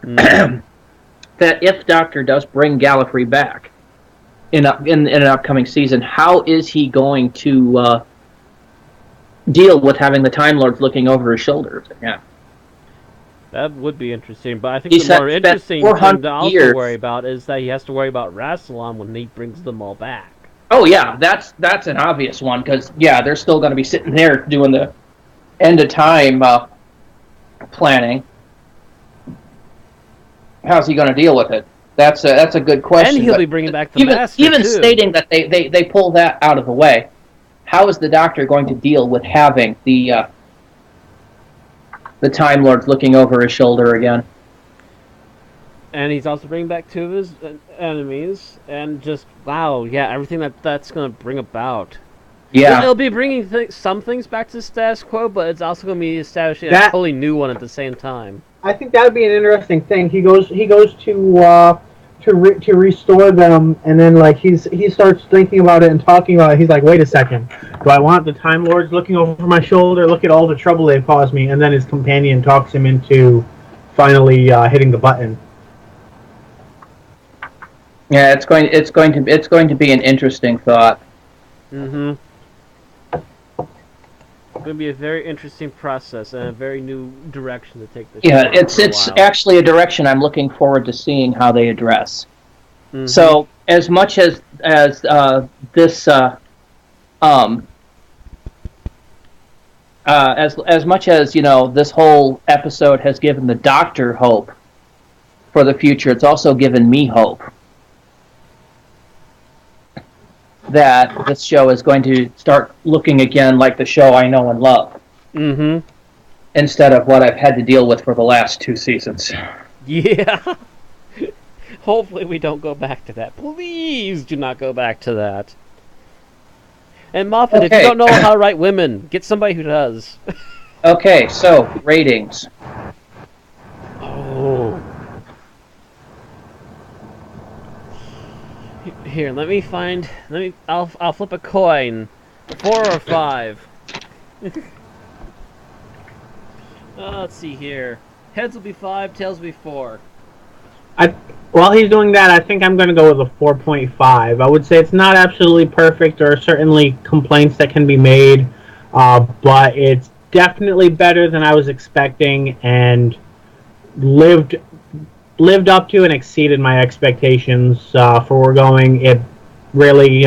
that if Doctor does bring Gallifrey back in an upcoming season, how is he going to deal with having the Time Lords looking over his shoulders? Yeah. That would be interesting, but I think the more interesting thing to also worry about is that he has to worry about Rassilon when he brings them all back. Oh yeah, that's an obvious one, because they're still going to be sitting there doing the end of time planning. How's he going to deal with it? That's a good question. And he'll be bringing back the Master even stating that they pull that out of the way. How is the Doctor going to deal with having the Time Lords looking over his shoulder again? And he's also bringing back 2 of his enemies, and just everything that's going to bring about. Yeah, it'll be bringing some things back to the status quo, but it's also going to be establishing a totally new one at the same time. I think that would be an interesting thing. He goes to restore them, and then he starts thinking about it and talking about it. He's like, wait a second, do I want the Time Lords looking over my shoulder? Look at all the trouble they've caused me. And then his companion talks him into finally hitting the button. Yeah, it's going to be an interesting thought. Mm-hmm. It's going to be a very interesting process and a very new direction to take this. Yeah, it's actually a direction I'm looking forward to seeing how they address. Mm-hmm. So as much as this as much as this whole episode has given the Doctor hope for the future, it's also given me hope that this show is going to start looking again like the show I know and love. Mm-hmm. Instead of what I've had to deal with for the last 2 seasons. Yeah. Hopefully we don't go back to that. Please do not go back to that. And Moffat, if you don't know how to write women, get somebody who does. Okay, so ratings. Oh. Here, I'll flip a coin. 4 or 5. Let's see here. Heads will be 5, tails will be 4. While he's doing that, I think I'm going to go with a 4.5. I would say it's not absolutely perfect. There are certainly complaints that can be made, but it's definitely better than I was expecting and lived up to and exceeded my expectations for where we're going. It really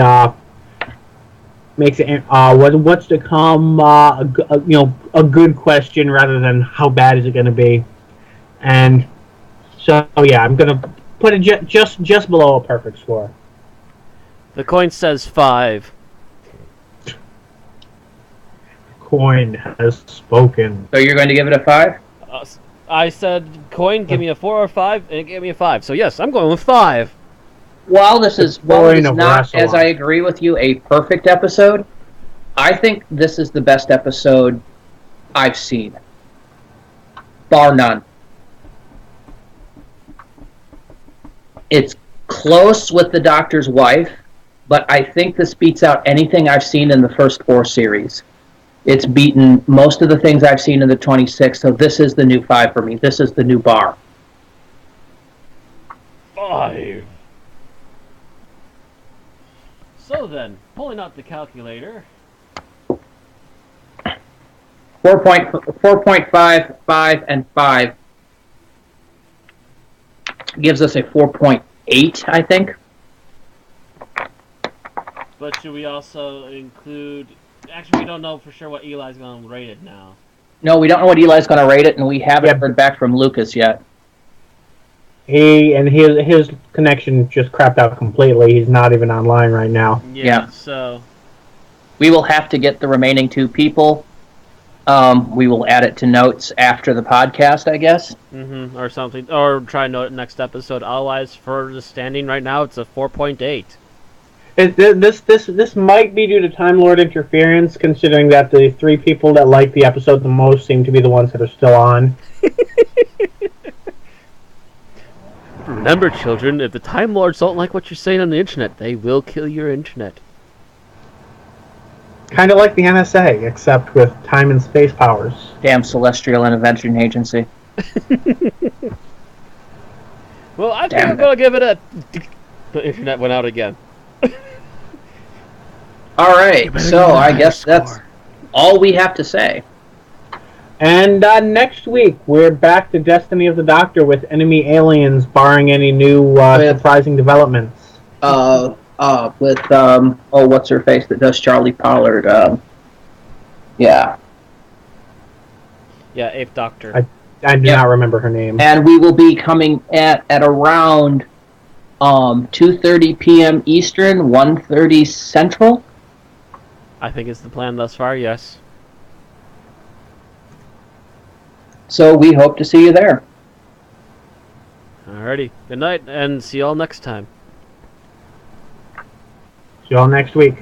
makes it what's to come a good question rather than how bad is it going to be. And so yeah, I'm going to put it just below a perfect score. The coin says 5. Coin has spoken. So you're going to give it a 5? I said, coin, give me a 4 or 5, and it gave me a 5. So yes, I'm going with 5. While it is not, as I agree with you, a perfect episode, I think this is the best episode I've seen. Bar none. It's close with the Doctor's wife, but I think this beats out anything I've seen in the first 4 series. It's beaten most of the things I've seen in the 26, so this is the new 5 for me. This is the new bar. 5. So then, pulling out the calculator. 4.5, 5, and 5 gives us a 4.8, I think. But should we also include... Actually, we don't know for sure what Eli's going to rate it now. No, we don't know what Eli's going to rate it, and we haven't heard back from Lucas yet. His connection just crapped out completely. He's not even online right now. Yeah. So we will have to get the remaining 2 people. We will add it to notes after the podcast, I guess. Mm-hmm. Or something. Or try to note it next episode. Otherwise, for the standing right now, it's a 4.8. This might be due to Time Lord interference, considering that the 3 people that like the episode the most seem to be the ones that are still on. Remember, children, if the Time Lords don't like what you're saying on the internet, they will kill your internet. Kind of like the NSA, except with time and space powers. Damn Celestial Intervention Agency. Well, I think I'm going to give it a... The internet went out again. Alright, so I guess that's all we have to say. And next week, we're back to Destiny of the Doctor with enemy aliens, barring any new surprising developments. With, what's her face that does Charlie Pollard? Yeah. Yeah, Eighth Doctor. I do not remember her name. And we will be coming at around 2:30 p.m. Eastern, 1:30 Central. I think it's the plan thus far, yes. So we hope to see you there. Alrighty. Good night, and see y'all next time. See y'all next week.